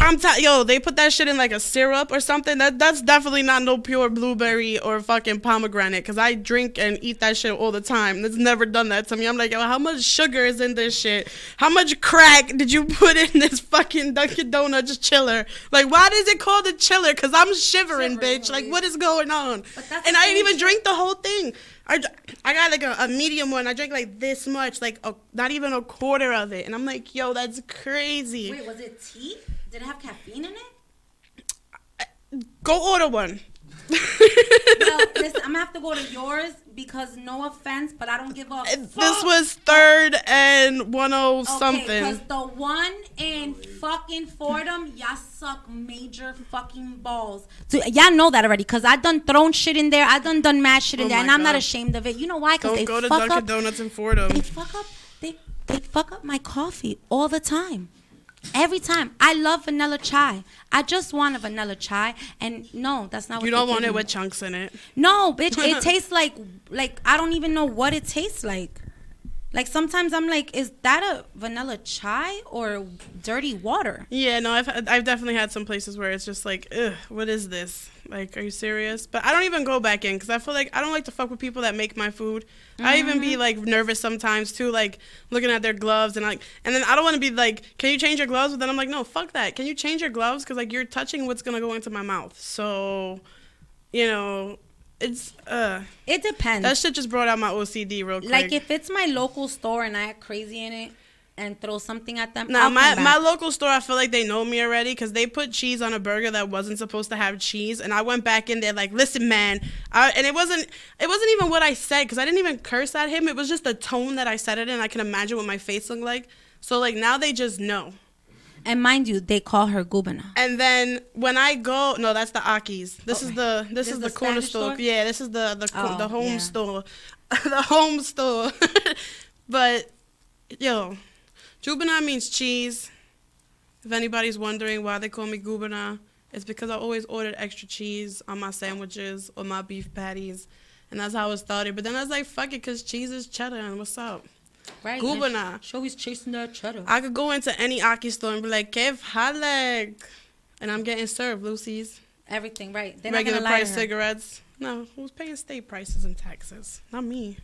They put that shit in like a syrup or something. That's definitely not no pure blueberry or fucking pomegranate, because I drink and eat that shit all the time. It's never done that to me. I'm like, yo, how much sugar is in this shit? How much crack did you put in this fucking Dunkin' Donuts chiller? Like, why is it called a chiller? Because I'm shivering, bitch. Like, what is going on? And I didn't even drink the whole thing. I got like a medium one. I drank like this much, like not even a quarter of it. And I'm like, yo, that's crazy. Wait, was it tea? Did it have caffeine in it? Go order one. Well, listen, I'm gonna have to go to yours because no offense, but I don't give a fuck. This was 3rd and 10 something. Because the one in fucking Fordham, y'all suck major fucking balls. So, y'all know that already, because I done thrown shit in there. I done mad shit in there, and I'm not ashamed of it. You know why? Because they go to fuck Dunkin' Donuts in Fordham. They fuck up my coffee all the time. Every time. I love vanilla chai. I just want a vanilla chai. And no, that's not what You don't they want give it me. with chunks in it. No, bitch. It tastes like I don't even know what it tastes like. Like sometimes I'm like, is that a vanilla chai or dirty water? Yeah, no, I've definitely had some places where it's just like, ugh, what is this? Like, are you serious? But I don't even go back in because I feel like I don't like to fuck with people that make my food. I even be like nervous sometimes too, like looking at their gloves and then I don't want to be like, can you change your gloves? But then I'm like, no, fuck that. Can you change your gloves? Because like you're touching what's gonna go into my mouth. So, you know. It's It depends. That shit just brought out my OCD real quick. Like if it's my local store and I act crazy in it and throw something at them. Nah, my local store, I feel like they know me already because they put cheese on a burger that wasn't supposed to have cheese, and I went back in there like, listen, man, and it wasn't even what I said because I didn't even curse at him. It was just the tone that I said it in. I can imagine what my face looked like. So like now they just know. And mind you, they call her Gubana. And then when I go, no, that's the Aki's. This is the corner store. Yeah, this is the home store, the home store. But yo, Jubana means cheese. If anybody's wondering why they call me Gubana, it's because I always ordered extra cheese on my sandwiches or my beef patties, and that's how it started. But then I was like, fuck it, cause cheese is cheddar, and what's up? Right. Gubana. She's always chasing that cheddar. I could go into any Aki store and be like, Kev Halek. And I'm getting served, Lucy's. Everything, right. They're regular not gonna lie price to her. Cigarettes. No, who's paying state prices and taxes? Not me.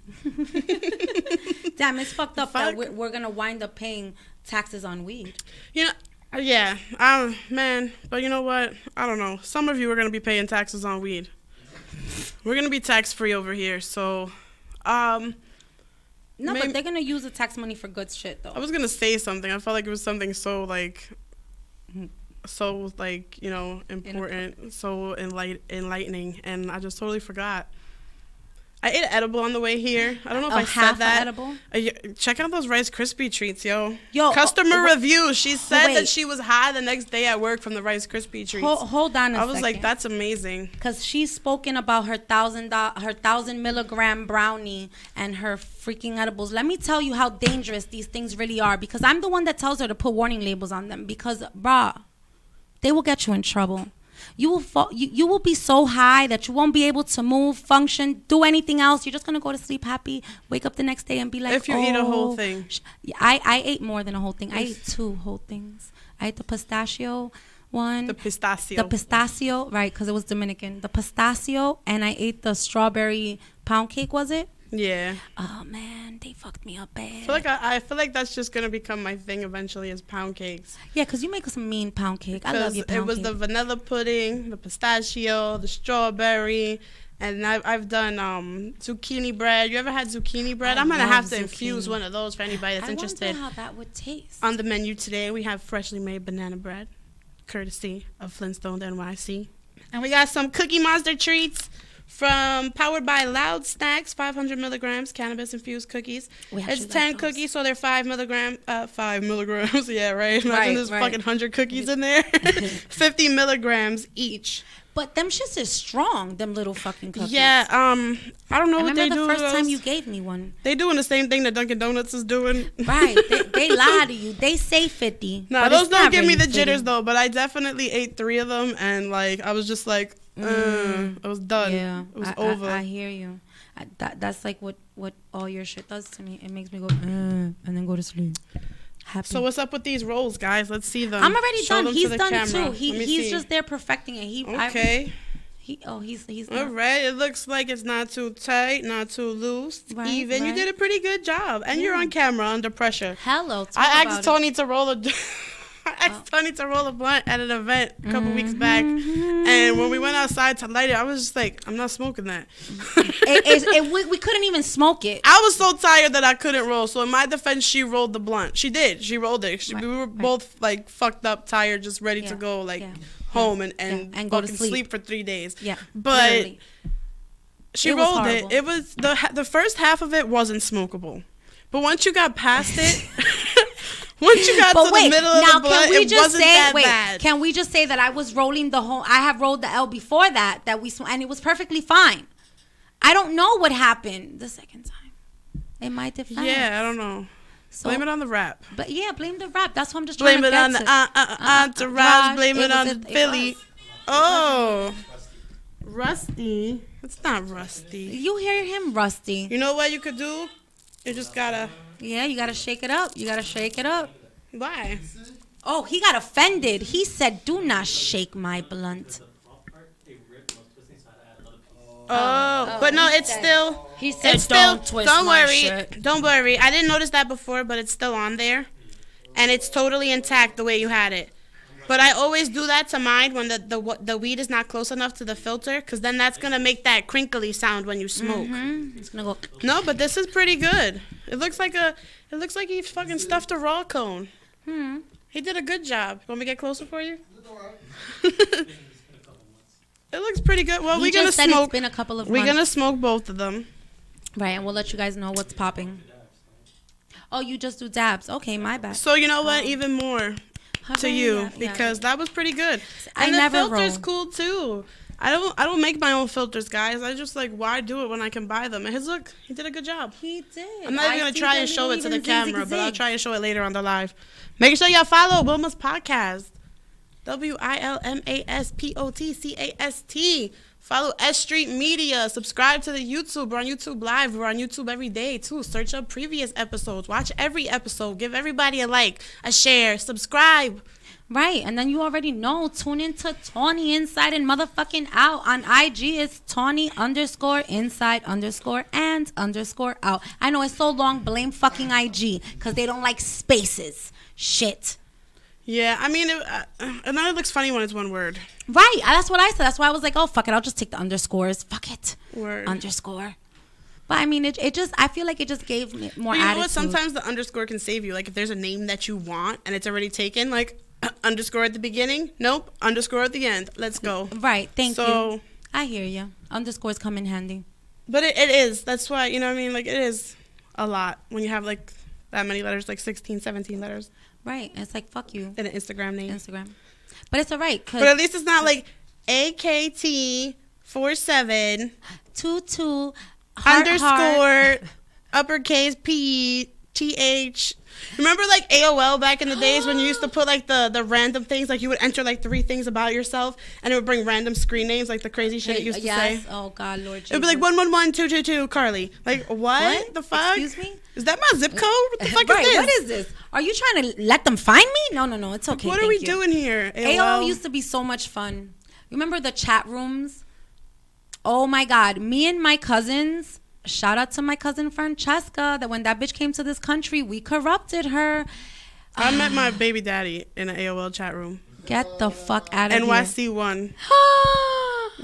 Damn, it's fucked up that Fuck. we're going to wind up paying taxes on weed. You know, yeah. Man, but you know what? I don't know. Some of you are going to be paying taxes on weed. We're going to be tax-free over here, so... No, but they're going to use the tax money for good shit, though. I was going to say something. I felt like it was something so, like, you know, important, so enlightening, and I just totally forgot. I ate an edible on the way here. I don't know if I said that. Edible? Check out those Rice Krispie treats, yo. Customer review. She said that she was high the next day at work from the Rice Krispie treats. Hold on a second. I was like, that's amazing. Because she's spoken about her 1,000 milligram brownie and her freaking edibles. Let me tell you how dangerous these things really are. Because I'm the one that tells her to put warning labels on them. Because, brah, they will get you in trouble. You will fall, you will be so high that you won't be able to move, function, do anything else. You're just gonna go to sleep happy, wake up the next day and be like, if you eat a whole thing. I ate more than a whole thing. I ate 2 whole things. I ate the pistachio one. The pistachio, right? Because it was Dominican. The pistachio, and I ate the strawberry pound cake. Was it? Yeah. Oh man, they fucked me up bad. I feel like that's just gonna become my thing eventually, is pound cakes. Yeah, because you make some mean pound cake. I love your pound cake. It was the vanilla pudding, the pistachio, the strawberry, and I've done zucchini bread. You ever had zucchini bread? I'm gonna have to infuse one of those for anybody that's interested. I wonder how that would taste. On the menu today, we have freshly made banana bread, courtesy of Flintstone NYC, and we got some Cookie Monster treats. Powered by Loud Snacks, 500 milligrams cannabis infused cookies. It's 10 cookies, so they're 5 milligrams. Yeah, right. Imagine there's fucking 100 cookies in there. 50 milligrams each. But them shits is strong, them little fucking cookies. Yeah, I don't know what they do. I remember the first time you gave me one. They doing the same thing that Dunkin' Donuts is doing. Right. They lie to you. They say 50. No, those don't give me the jitters, though. But I definitely ate 3 of them, and, like, I was just like, I was done. Yeah, it was over. I hear you. That's like what all your shit does to me. It makes me go, and then go to sleep. Happy. So what's up with these rolls, guys? Let's see them. I'm already done. He's done camera. too. He's just there perfecting it. Okay. He's all right. It looks like it's not too tight, not too loose, even. You did a pretty good job, and you're on camera under pressure. Hello. I asked Tony to roll a. Tony to roll a blunt at an event a couple weeks back, and when we went outside to light it, I was just like, I'm not smoking that. We couldn't even smoke it. I was so tired that I couldn't roll. So in my defense, she rolled the blunt. She did. She rolled it. We were both like fucked up, tired, just ready to go home and go to sleep for 3 days. Yeah, but literally. She rolled it. It was the first half of it wasn't smokable, but once you got past it. Once you got to the middle of the blunt, it wasn't that bad. Can we just say that I was rolling the whole... I have rolled the L before that and it was perfectly fine. I don't know what happened the second time. It might have... Yeah, I don't know. So, blame it on the rap. But yeah, blame the rap. That's what I'm just trying Blame to it on get the entourage. Blame it on the Philly. was. Oh, Rusty. It's not Rusty. You hear him, Rusty. You know what you could do? You just gotta. Yeah, you gotta shake it up. You gotta shake it up. Why? Oh, he got offended. He said, "Do not shake my blunt." Oh, but no, it's still. He said, It's still. "Don't twist Don't my worry. shit." Don't worry. I didn't notice that before, but it's still on there, and it's totally intact the way you had it. But I always do that to mine when the weed is not close enough to the filter, because then that's gonna make that crinkly sound when you smoke. It's gonna go. No, but this is pretty good. It looks like he fucking stuffed a raw cone. He did a good job. Want me to get closer for you? It looks pretty good. Well, He we're gonna just said smoke. it's been a couple of We're months. gonna smoke both of them. Right, and we'll let you guys know what's popping. Oh, you just do dabs. Okay, my bad. So you know what? Even more to you, Yeah. because that was pretty good. I And the never filter's roll. cool too. I don't make my own filters, guys. I just like, why do it when I can buy them? And he did a good job. He did. I'm not even gonna try and show it to the camera, but I'll try. try and show it later on the live. Make sure y'all follow Wilma'S Potcast. WILMASPOTCAST. Follow S.STREET Media. Subscribe to the YouTube. We're on YouTube Live. We're on YouTube every day, too. Search up previous episodes. Watch every episode. Give everybody a like, a share, subscribe. Right, and then you already know. Tune into Tawny Inside and motherfucking Out on IG. It's Tawny_Inside_and_out. I know it's so long. Blame fucking IG because they don't like spaces. Shit. Yeah, I mean, and then it looks funny when it's one word. Right, that's what I said. That's why I was like, oh, fuck it. I'll just take the underscores. Fuck it. Word. Underscore. But I mean, it just, I feel like it just gave me more But you know attitude. what? Sometimes the underscore can save you. Like, if there's a name that you want and it's already taken, like, underscore at the beginning. Nope. Underscore at the end. Let's go. Right, thank So, you. I hear you. Underscores come in handy. but it is. That's why, you know what I mean? Like, it is a lot when you have, like, that many letters, like 16, 17 letters Right, it's like, fuck you. in an Instagram name. Instagram. But it's all right. But at least it's not like AKT47 22 underscore uppercase PTH. Remember like AOL back in the days when you used to put like the random things, like you would enter like 3 things about yourself and it would bring random screen names, like the crazy shit it used to say. Oh God, Lord Jesus. It would be like 111222 Carly. Like what? The fuck? Excuse me? Is that my zip code? What the fuck Right, is this? what is this? Are you trying to let them find me? No, it's okay. What are thank we you. doing here? AOL used to be so much fun. Remember the chat rooms? Oh my God. Me and my cousins, shout out to my cousin Francesca, that when that bitch came to this country, we corrupted her. I met my baby daddy in an AOL chat room. Get the fuck out of here. NYC1.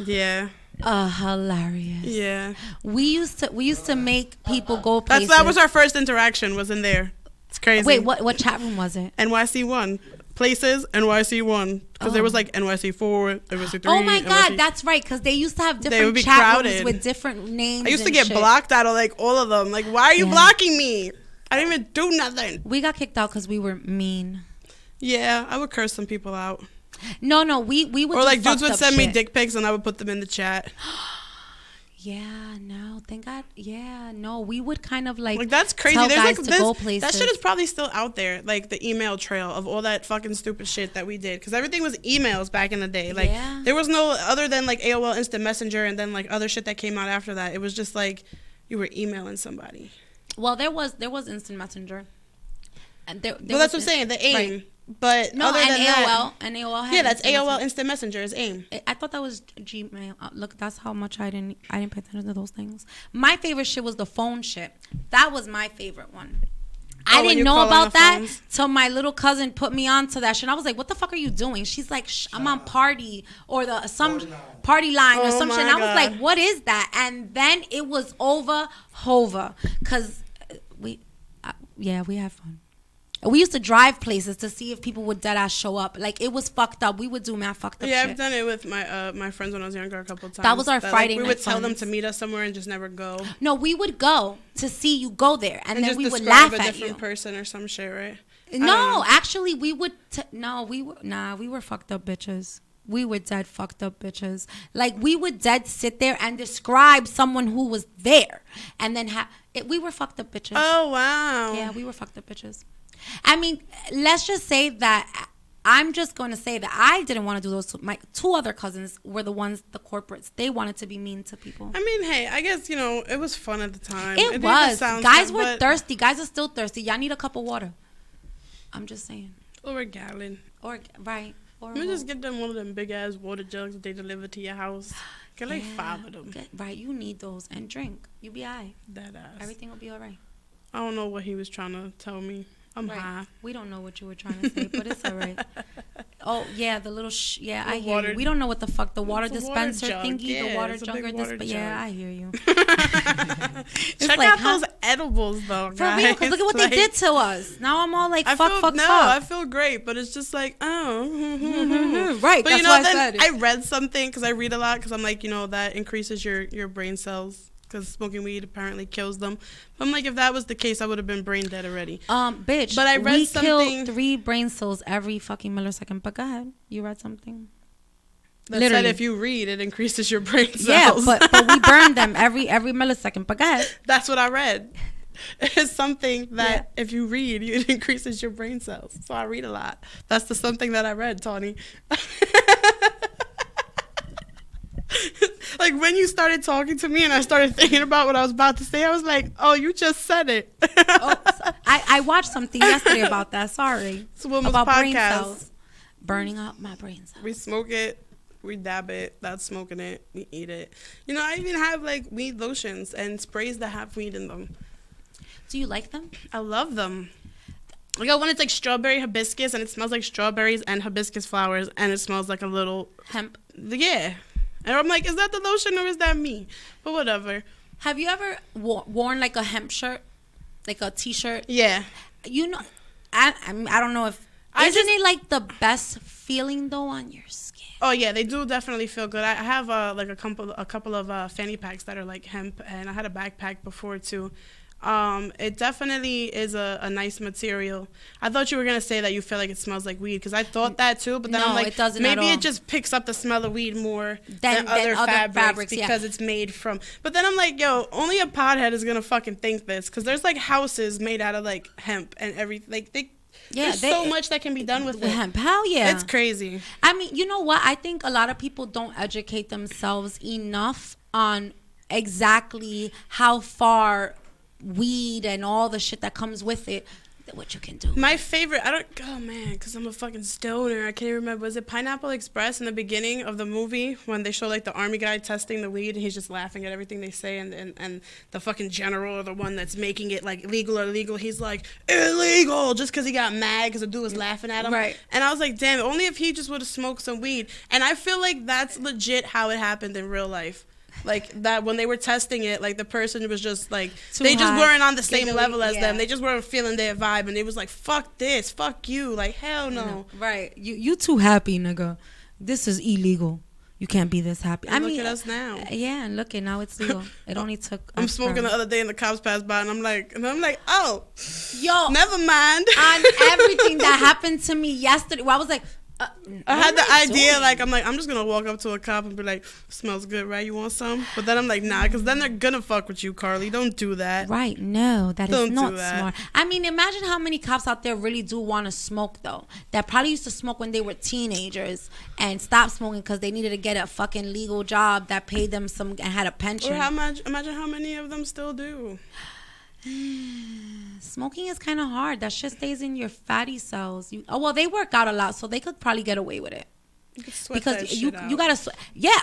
Yeah. Hilarious. Yeah. We used to make people go places. That was our first interaction, was in there. It's crazy. Wait, what chat room was it? NYC1. Places, NYC1. Because there was like NYC4, NYC3. Oh my God, NYC. that's right. Because they used to have would different be chat crowded. rooms with different names. I used to and get shit. blocked out of like all of them. Like, why are you blocking me? I didn't even do nothing. We got kicked out because we were mean. Yeah, I would curse some people out. No, we would. Or do like dudes fucked would up send me shit. dick pics and I would put them in the chat. Yeah, no, thank God. Yeah, no, we would kind of like That's crazy. tell There's guys like to this, go places. that shit is probably still out there, like the email trail of all that fucking stupid shit that we did, because everything was emails back in the day. Like there was no other than like AOL Instant Messenger and then like other shit that came out after that. It was just like you were emailing somebody. Well, there was Instant Messenger. And there Well, that's what I'm saying. The AIM. Right. But No, other and than AOL, that, and AOL. Had yeah, that's Instant AOL Messenger. Instant Messenger is AIM. I thought that was Gmail. Look, that's how much I didn't pay attention to those things. My favorite shit was the phone shit. That was my favorite one. I when didn't you know call on about the that phones? till my little cousin put me on to that shit. And I was like, "What the fuck are you doing?" She's like, "I'm on Party or some party line or Oh some shit." my And I was like, God. "What is that?" And then it was over, because we had fun. We used to drive places to see if people would deadass show up. Like, it was fucked up. We would do mad fucked up Yeah, shit. I've done it with my friends when I was younger a couple of times. That was our Friday we night would tell them funs. to meet us somewhere and just never go. No, we would go to see you go there, and then just we would describe laugh a at different you. person or some shit, right? No, actually, we would. We were fucked up bitches. We were dead fucked up bitches. Like, we would dead sit there and describe someone who was there. And then we were fucked up bitches. Oh, wow. Yeah, we were fucked up bitches. I mean, let's just say that I'm just going to say that I didn't want to do those. My two other cousins were the corporates. They wanted to be mean to people. I mean, hey, I guess, it was fun at the time. It was. Guys were thirsty. Guys are still thirsty. Y'all need a cup of water. I'm just saying. Or a gallon. Right. Let me just get them one of them big ass water jugs that they deliver to your house. Get like 5 of them. Right, you need those and drink. You be alright. That ass. Everything will be alright. I don't know what he was trying to tell me. I'm high. We don't know what you were trying to say, but it's alright. Oh yeah, the little I hear water, you. We don't know what the fuck the water dispenser water thingy, yeah, the water jug or this, but yeah, I hear you. Check out those edibles though, guys. For real, because look at what they did to us. Now I'm all like, fuck. I feel great, but it's just like, oh. Right, but that's why I said it. I read something, because I read a lot, because I'm like, that increases your brain cells, because smoking weed apparently kills them. I'm like, if that was the case, I would have been brain dead already. Bitch. But I read something. Kill 3 brain cells every fucking millisecond. But go ahead. You read something? That said, if you read, it increases your brain cells. Yeah, but we burn them every millisecond. But go ahead. That's what I read. It's something that if you read, it increases your brain cells. So I read a lot. That's the something that I read, Tawny. Like, when you started talking to me and I started thinking about what I was about to say, I was like, oh, you just said it. I watched something yesterday about that. Sorry. It's Wilma'S about Potcast. Brain cells. Burning up my brain cells. We smoke it. We dab it. That's smoking it. We eat it. I even have, like, weed lotions and sprays that have weed in them. Do you like them? I love them. I got one that's like strawberry hibiscus, and it smells like strawberries and hibiscus flowers, and it smells like a little hemp. Yeah. And I'm like, is that the lotion or is that me? But whatever. Have you ever worn like a hemp shirt? Like a t-shirt? Yeah. I don't know if... Isn't it like the best feeling though on your skin? Oh yeah, they do definitely feel good. I have like a couple of fanny packs that are like hemp, and I had a backpack before too. It definitely is a nice material. I thought you were gonna say that you feel like it smells like weed, because I thought that too, but then I'm like, it doesn't maybe at all. It just picks up the smell of weed more than other fabrics because it's made from. But then I'm like, yo, only a pothead is gonna fucking think this, because there's like houses made out of like hemp and everything. Like there's so much that can be done with hemp. Hell yeah, it's crazy. I mean, you know what? I think a lot of people don't educate themselves enough on exactly how far weed and all the shit that comes with it, what you can do. My favorite, because I'm a fucking stoner. I can't remember. Was it Pineapple Express in the beginning of the movie when they show like the army guy testing the weed and he's just laughing at everything they say, and the fucking general or the one that's making it like legal or illegal, he's like, illegal, just because he got mad because the dude was laughing at him. Right. And I was like, damn, only if he just would have smoked some weed. And I feel like that's legit how it happened in real life. Like that when they were testing it, like the person was just like they just weren't on the same level as them. They just weren't feeling their vibe, and they was like, fuck this, fuck you, like hell no. Right. You too happy, nigga. This is illegal. You can't be this happy. I mean, look at us now. Yeah, and look at now it's legal. It only took I'm smoking the other day and the cops passed by, and I'm like, oh, yo, never mind. On everything that happened to me yesterday, well, I was like, I had the idea, I'm just gonna walk up to a cop and be like, smells good, right? You want some? But then I'm like, nah, because then they're gonna fuck with you, Carly. Don't do that. Right? No, that is not that. smart. I mean, imagine how many cops out there really do want to smoke though. That probably used to smoke when they were teenagers and stopped smoking because they needed to get a fucking legal job that paid them some and had a pension. Or imagine how many of them still do. Smoking is kind of hard. That shit stays in your fatty cells. They work out a lot, so they could probably get away with it. Because you gotta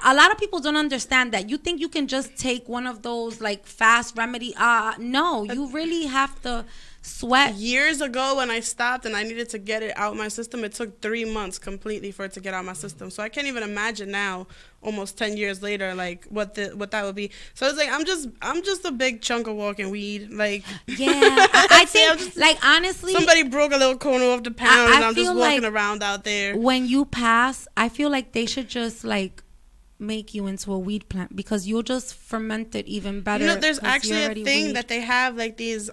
a lot of people don't understand that. You think you can just take one of those like fast remedy? No, you really have to sweat. Years ago when I stopped and I needed to get it out my system, it took 3 months completely for it to get out my system. So I can't even imagine now, almost 10 years later, like what that would be. So it's like I'm just a big chunk of walking weed. Like I think like honestly, somebody broke a little corner off the pound and I'm just walking around out there. When you pass, I feel like they should just like make you into a weed plant because you'll just ferment it even better. There's actually a thing that they have like these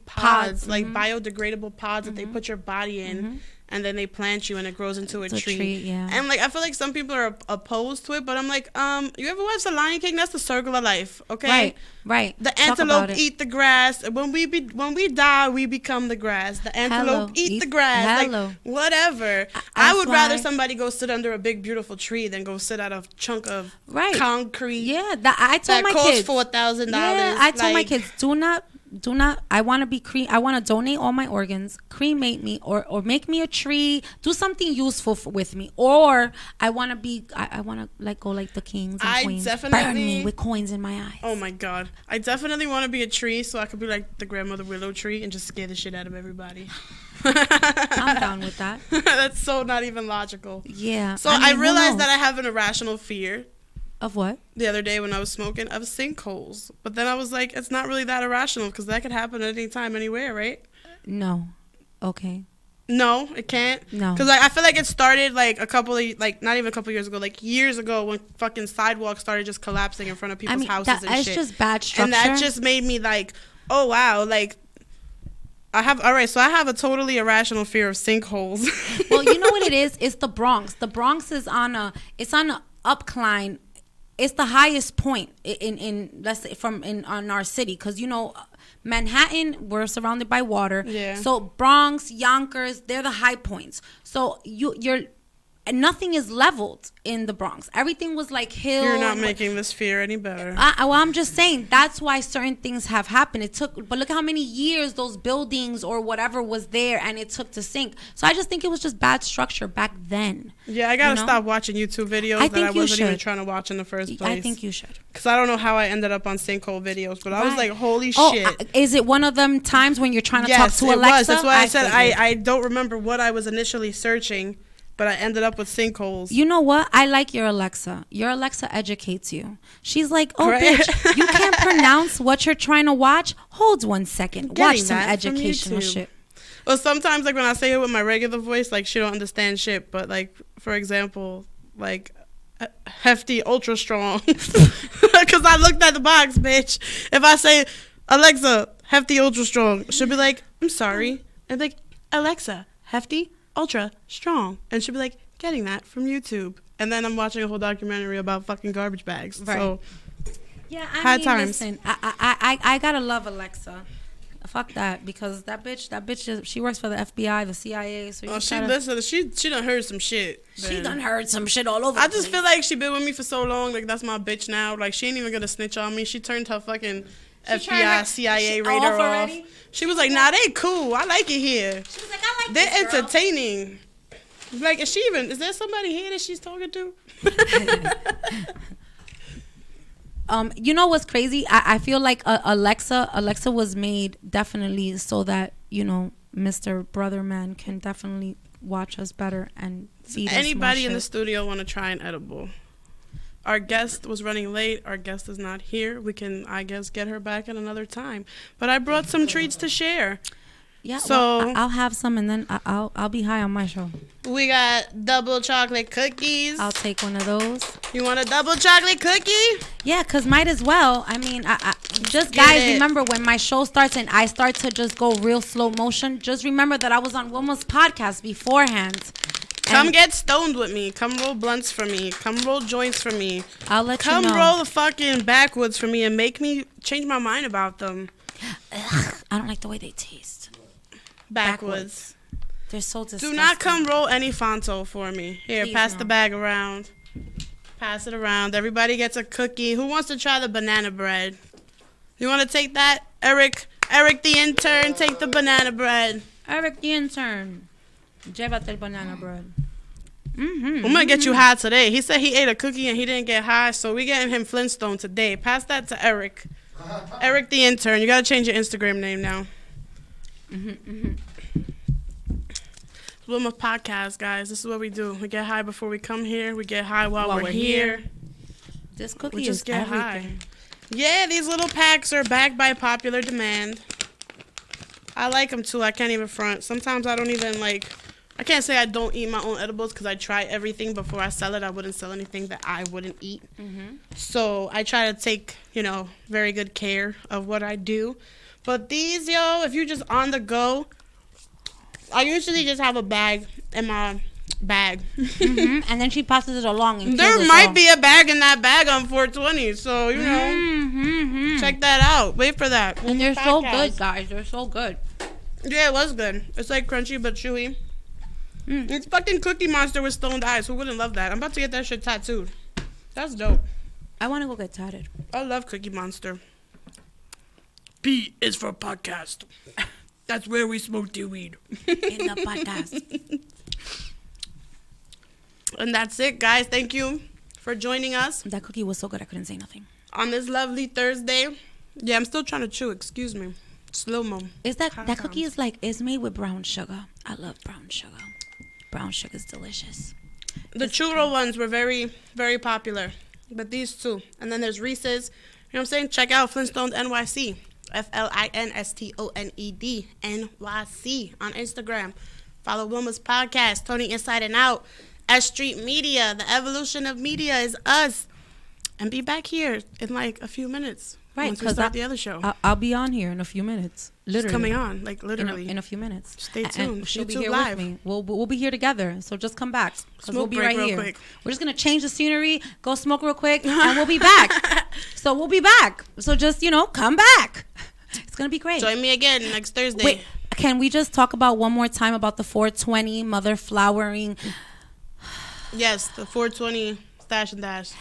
pods, like biodegradable pods that they put your body in. and then they plant you and it grows into a tree. Yeah. And like I feel like some people are opposed to it, but I'm like, you ever watch The Lion King? That's the circle of life, okay? Right. The Talk antelope about it. eat the grass. When we die, we become the grass. The antelope eat the grass. Like whatever. I would rather somebody go sit under a big beautiful tree than go sit at a chunk of concrete. Yeah, I told my kids $4,000. Yeah, I told my kids, do not. I want to be I want to donate all my organs, cremate me, or make me a tree. Do something useful with me, or I want to be. I want to like go like the kings and queens. Burn me with coins in my eyes. Oh my god, I definitely want to be a tree so I could be like the grandmother willow tree and just scare the shit out of everybody. I'm down with that. That's so not even logical. Yeah. So I realized that I have an irrational fear. Of what? The other day when I was smoking, of sinkholes. But then I was like, it's not really that irrational because that could happen at any time, anywhere, right? No. Okay. No, it can't. No. Because I feel like it started like not even a couple years ago, like years ago when fucking sidewalks started just collapsing in front of people's houses and shit. It's just bad structure. And that just made me like, oh wow, like I have a totally irrational fear of sinkholes. Well, you know what it is? It's the Bronx. The Bronx is on an upcline. It's the highest point in let's say on our city, because Manhattan, we're surrounded by water. Yeah. So Bronx, Yonkers, they're the high points. So you're and nothing is leveled in the Bronx. Everything was like hill. You're not making this fear any better. Well, I'm just saying that's why certain things have happened. But look how many years those buildings or whatever was there, and it took to sink. So I just think it was just bad structure back then. Yeah, I gotta stop watching YouTube videos that I wasn't even trying to watch in the first place. I think you should. Because I don't know how I ended up on sinkhole videos, but I was like, holy shit. Is it one of them times when you're trying to talk to Alexa? Yes, it was. That's why I said I don't remember what I was initially searching. But I ended up with sinkholes. You know what? I like your Alexa. Your Alexa educates you. She's like, oh, bitch, you can't pronounce what you're trying to watch? Hold 1 second. Watch some educational shit. Well, sometimes, like, when I say it with my regular voice, like, she don't understand shit. But, like, for example, like, hefty, ultra strong. Because I looked at the box, bitch. If I say, Alexa, hefty, ultra strong, she'll be like, I'm sorry. And be like, Alexa, hefty, ultra strong, and she'll be like, getting that from YouTube, and then I'm watching a whole documentary about fucking garbage bags. Right. So yeah, I mean, times. Listen, I gotta love Alexa. Fuck that, because that bitch she works for the FBI, the CIA. So she done heard some shit. She done heard some shit all over. I just feel like she been with me for so long, like that's my bitch now. Like she ain't even gonna snitch on me. She turned her fucking FBI, CIA radar off. She was like, nah, they cool. I like it here. She was like, I like They're entertaining. Like, is there somebody here that she's talking to? You know what's crazy? I feel like Alexa was made definitely so that, Mr. Brotherman can definitely watch us better and feed us more Anybody shit. In the studio want to try an edible? Our guest was running late. Our guest is not here. We can, I guess, get her back at another time. But I brought some treats to share. Yeah, so I'll have some, and then I'll be high on my show. We got double chocolate cookies. I'll take one of those. You want a double chocolate cookie? Yeah, because might as well. I mean, guys, remember when my show starts and I start to just go real slow motion, just remember that I was on Wilma'S Potcast beforehand. Come get stoned with me. Come roll blunts for me. Come roll joints for me. I'll let you know. Come roll the fucking backwoods for me and make me change my mind about them. Ugh, I don't like the way they taste. Backwoods. They're so disgusting. Do not come roll any Fonto for me. Here, please pass the bag around. Pass it around. Everybody gets a cookie. Who wants to try the banana bread? You want to take that? Eric the intern, take the banana bread. Eric the intern. Llévate el banana bread. I'm going to get you high today. He said he ate a cookie and he didn't get high, so we getting him Flintstone today. Pass that to Eric. Eric the intern. You got to change your Instagram name now. Wilma'S Potcast, guys. This is what we do. We get high before we come here. We get high while we're here. This cookie is get everything. High. Yeah, these little packs are backed by popular demand. I like them too. I can't even front. Sometimes I don't even like. I can't say I don't eat my own edibles because I try everything before I sell it. I wouldn't sell anything that I wouldn't eat. So I try to take, very good care of what I do. But these, if you're just on the go, I usually just have a bag in my bag. And then she passes it along. And There might be a bag in that bag on 420, so you know, check that out. Wait for that. And they're so good, guys. They're so good. Yeah, it was good. It's like crunchy but chewy. It's fucking Cookie Monster with stoned eyes. Who wouldn't love that? I'm about to get that shit tattooed. That's dope. I want to go get tatted. I love Cookie Monster. P is for podcast. That's where we smoke the weed. In the podcast. And that's it, guys. Thank you for joining us That cookie was so good I couldn't say nothing. on this lovely Thursday. Yeah, I'm still trying to chew. Excuse me. Slow-mo. Is that cookie is like, it's made with brown sugar. I love brown sugar. Brown sugar is delicious. The churro ones were very, very popular. But these two. And then there's Reese's. You know what I'm saying? Check out Flintstones NYC. FLINSTONED NYC on Instagram. Follow Wilma'S Podcast, Tony Inside and Out, S.STREET Media. The evolution of media is us. And be back here in like a few minutes. Right, once we start the other show. I'll be on here in a few minutes. Literally. She's coming on, like literally. In a few minutes. Stay tuned. And she'll be YouTube here live. with me. We'll be here together. So just come back. Because we'll Smoke be break right real here. quick. We're just going to change the scenery, go smoke real quick, and we'll be back. So we'll be back. So just, come back. It's going to be great. Join me again next Thursday. Wait, can we just talk about one more time about the 420 mother flowering? Yes, the 420 Stash and Dash.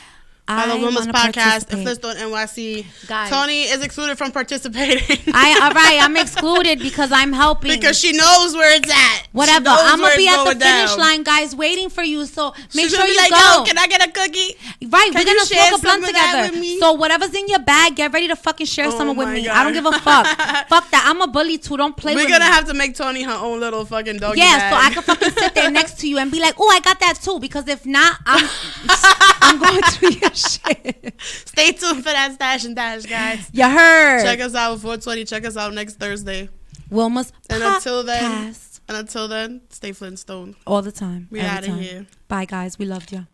Follow Wilma'S Podcast and Flintstone NYC. Guys. Tony is excluded from participating. All right, I'm excluded because I'm helping. Because she knows where it's at. Whatever. I'm going to be at the finish line, guys, waiting for you. So make She's sure gonna be you like, go. Yo, can I get a cookie? Right, Can we're going you to share smoke a blunt some of that together. with me? So whatever's in your bag, get ready to fucking share some with my me. God. I don't give a fuck. Fuck that. I'm a bully too. Don't play with me. We're going to have to make Tony her own little fucking doggy Yeah, bag. so I can fucking sit there next to you and be like, oh, I got that too. Because if not, I'm going through your shit. Stay tuned for that Stash and Dash, guys. You heard. Check us out 420. Check us out next Thursday. Wilma'S And Podcast. until then, stay Flintstone. All the time. We every out of time. here. Bye, guys. We loved you.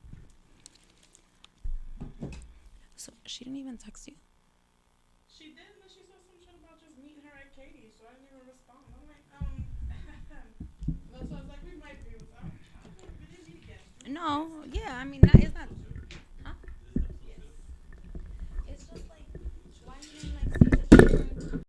So she didn't even text you? She did, but she said some shit about just meeting her at Katie's, so I didn't even respond. I'm like, so I was like, we might be. We didn't meet again. No. Yeah, I mean, that is not...